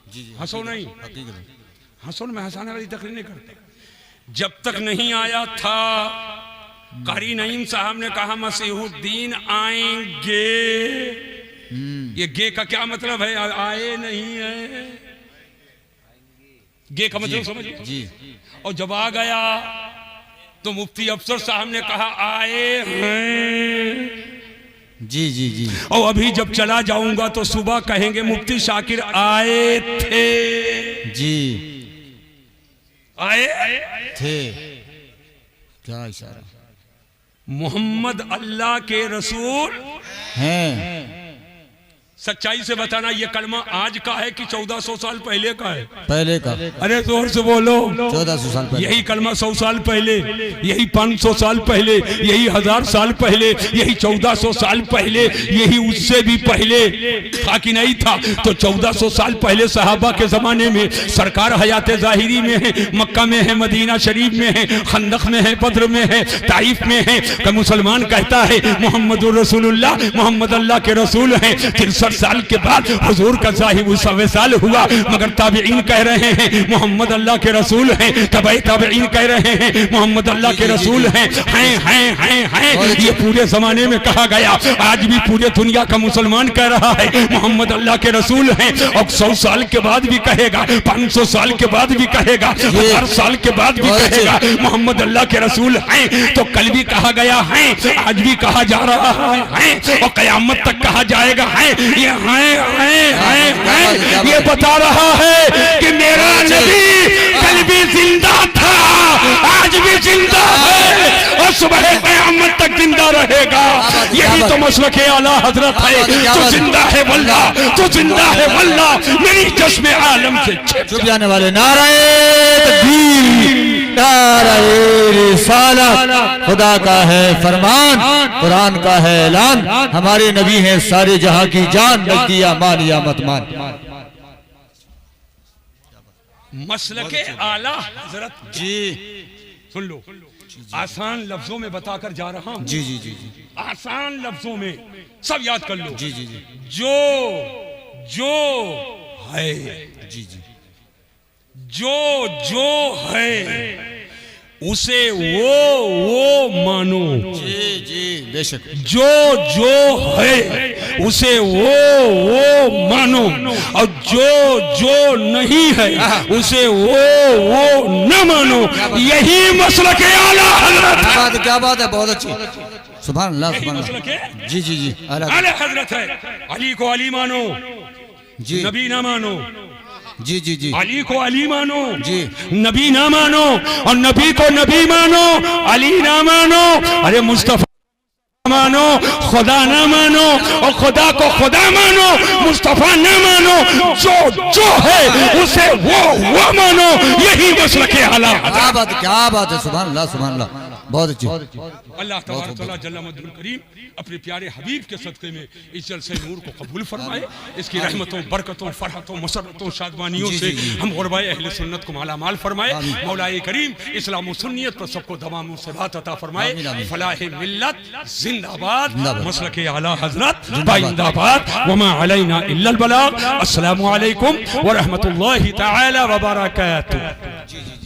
जी जी। हंसो नहीं, हकीकत। हंसो में हंसाने वाली तकरीर नहीं करते। जब तक नहीं आया था, कारी नईम साहब ने कहा मसीहुद्दीन आएंगे। ये गे का क्या मतलब है? आए नहीं है, गे का मतलब समझिए जी। और जब आ गया तो मुफ्ती अफसर साहब ने कहा आए हैं। जी जी जी। और अभी जब चला जाऊंगा तो सुबह कहेंगे मुफ्ती शाकिर आए थे। जी आए थे। क्या इशारा? मोहम्मद अल्लाह के रसूल हैं। सच्चाई से बताना, ये कलमा आज का है कि 1400 साल पहले का है? पहले का। अरे जोर से बोलो। 1400 साल पहले। यही कलमा 100 साल पहले, यही 500 साल पहले, यही 1000 साल पहले, यही 1400 साल पहले, यही उससे भी पहले था कि नहीं था? तो 1400 साल पहले सहाबा के जमाने में सरकार हयात ज़ाहिरी में है, मक्का में है, मदीना शरीफ में है, खंदक में है, बद्र में है, ताइफ में है। कि मुसलमान कहता है मोहम्मद रसूलुल्लाह, मोहम्मद अल्लाह के रसूल हैं। 63 साल के बाद हुजूर का ज़ाहिर विसाल हुआ, मगर ताबईन कह रहे हैं मोहम्मद अल्लाह के रसूल हैं। ताबईन कह रहे हैं मोहम्मद अल्लाह के रसूल हैं। ये पूरे जमाने में कहा गया, आज भी पूरे दुनिया का मुसलमान कह रहा है मोहम्मद अल्लाह के रसूल हैं। और 100 साल के बाद भी कहेगा, 500 साल के बाद भी कहेगा, 1000 साल के बाद भी कहेगा मोहम्मद अल्लाह के रसूल हैं। तो कल भी कहा गया है, आज भी कहा जा रहा है और कयामत तक कहा जाएगा है। ये बता रहा है कि मेरा नबी कल भी जिंदा था, आज भी जिंदा है और सुबह क़यामत तक जिंदा रहेगा। यही तो मसलक आला हजरत है। जो जिंदा है वल्लाह, जो जिंदा है वल्लाह, मेरी चश्मे आलम से चुप जाने वाले। नाराए तकबीर, नाराए रिसालत। खुदा का है फरमान, कुरान का है ऐलान, हमारे नबी हैं सारे जहां की जान, नजदिया मान या मत मान। मसलक आला हजरत जी सुन लो, आसान लफ्जों में बताकर जा रहा हूं। जी जी जी जी। आसान लफ्जों में सब याद कर लो। जी जी जी। जो जो है, जी जी। जो है उसे वो मानो। जी जी बेशक। जो है उसे वो मानो, और जो नहीं है उसे वो न मानो। यही मसलक आला हजरत। क्या बात है, बहुत अच्छी। सुभान अल्लाह, सुभान मसलक है। अल्लाह। जी जी जी। आला हजरत है। अली को अली मानो, जी। नबी ना मानो। जी जी जी। अली को अली मानो जी, नबी ना मानो, और नबी को नबी मानो, अली ना मानो। अरे मुस्तफा मानो, खुदा ना मानो, और खुदा को खुदा मानो, मुस्तफा ना मानो। जो है उसे वो मानो। यही मसलक आला। क्या बात है। सुभान अल्लाह, सुभान अल्लाह, बहुत अच्छी। अल्लाह तबारक तआला जल्ल मजदुल करीम अपने प्यारे हबीब के सदक़े में इस जलसे नूर को कबूल फरमाए। इसकी रहमतों, बरकतों, फरहतों, मसरतों, शादमानियों से हम गुरबाए अहले सुन्नत को माला माल फरमाए। मौलाए करीम इस्लाम और सुन्नियत पर सबको दवाम सबात अता फरमाए। फलाह मिल्लत जिंदाबाद, मसलक आला हजरत जिंदाबाद। वमा अलैना इल्लल बलाग। अस्सलामु अलैकुम व रहमतुल्लाहि तआला व बरकातुहू।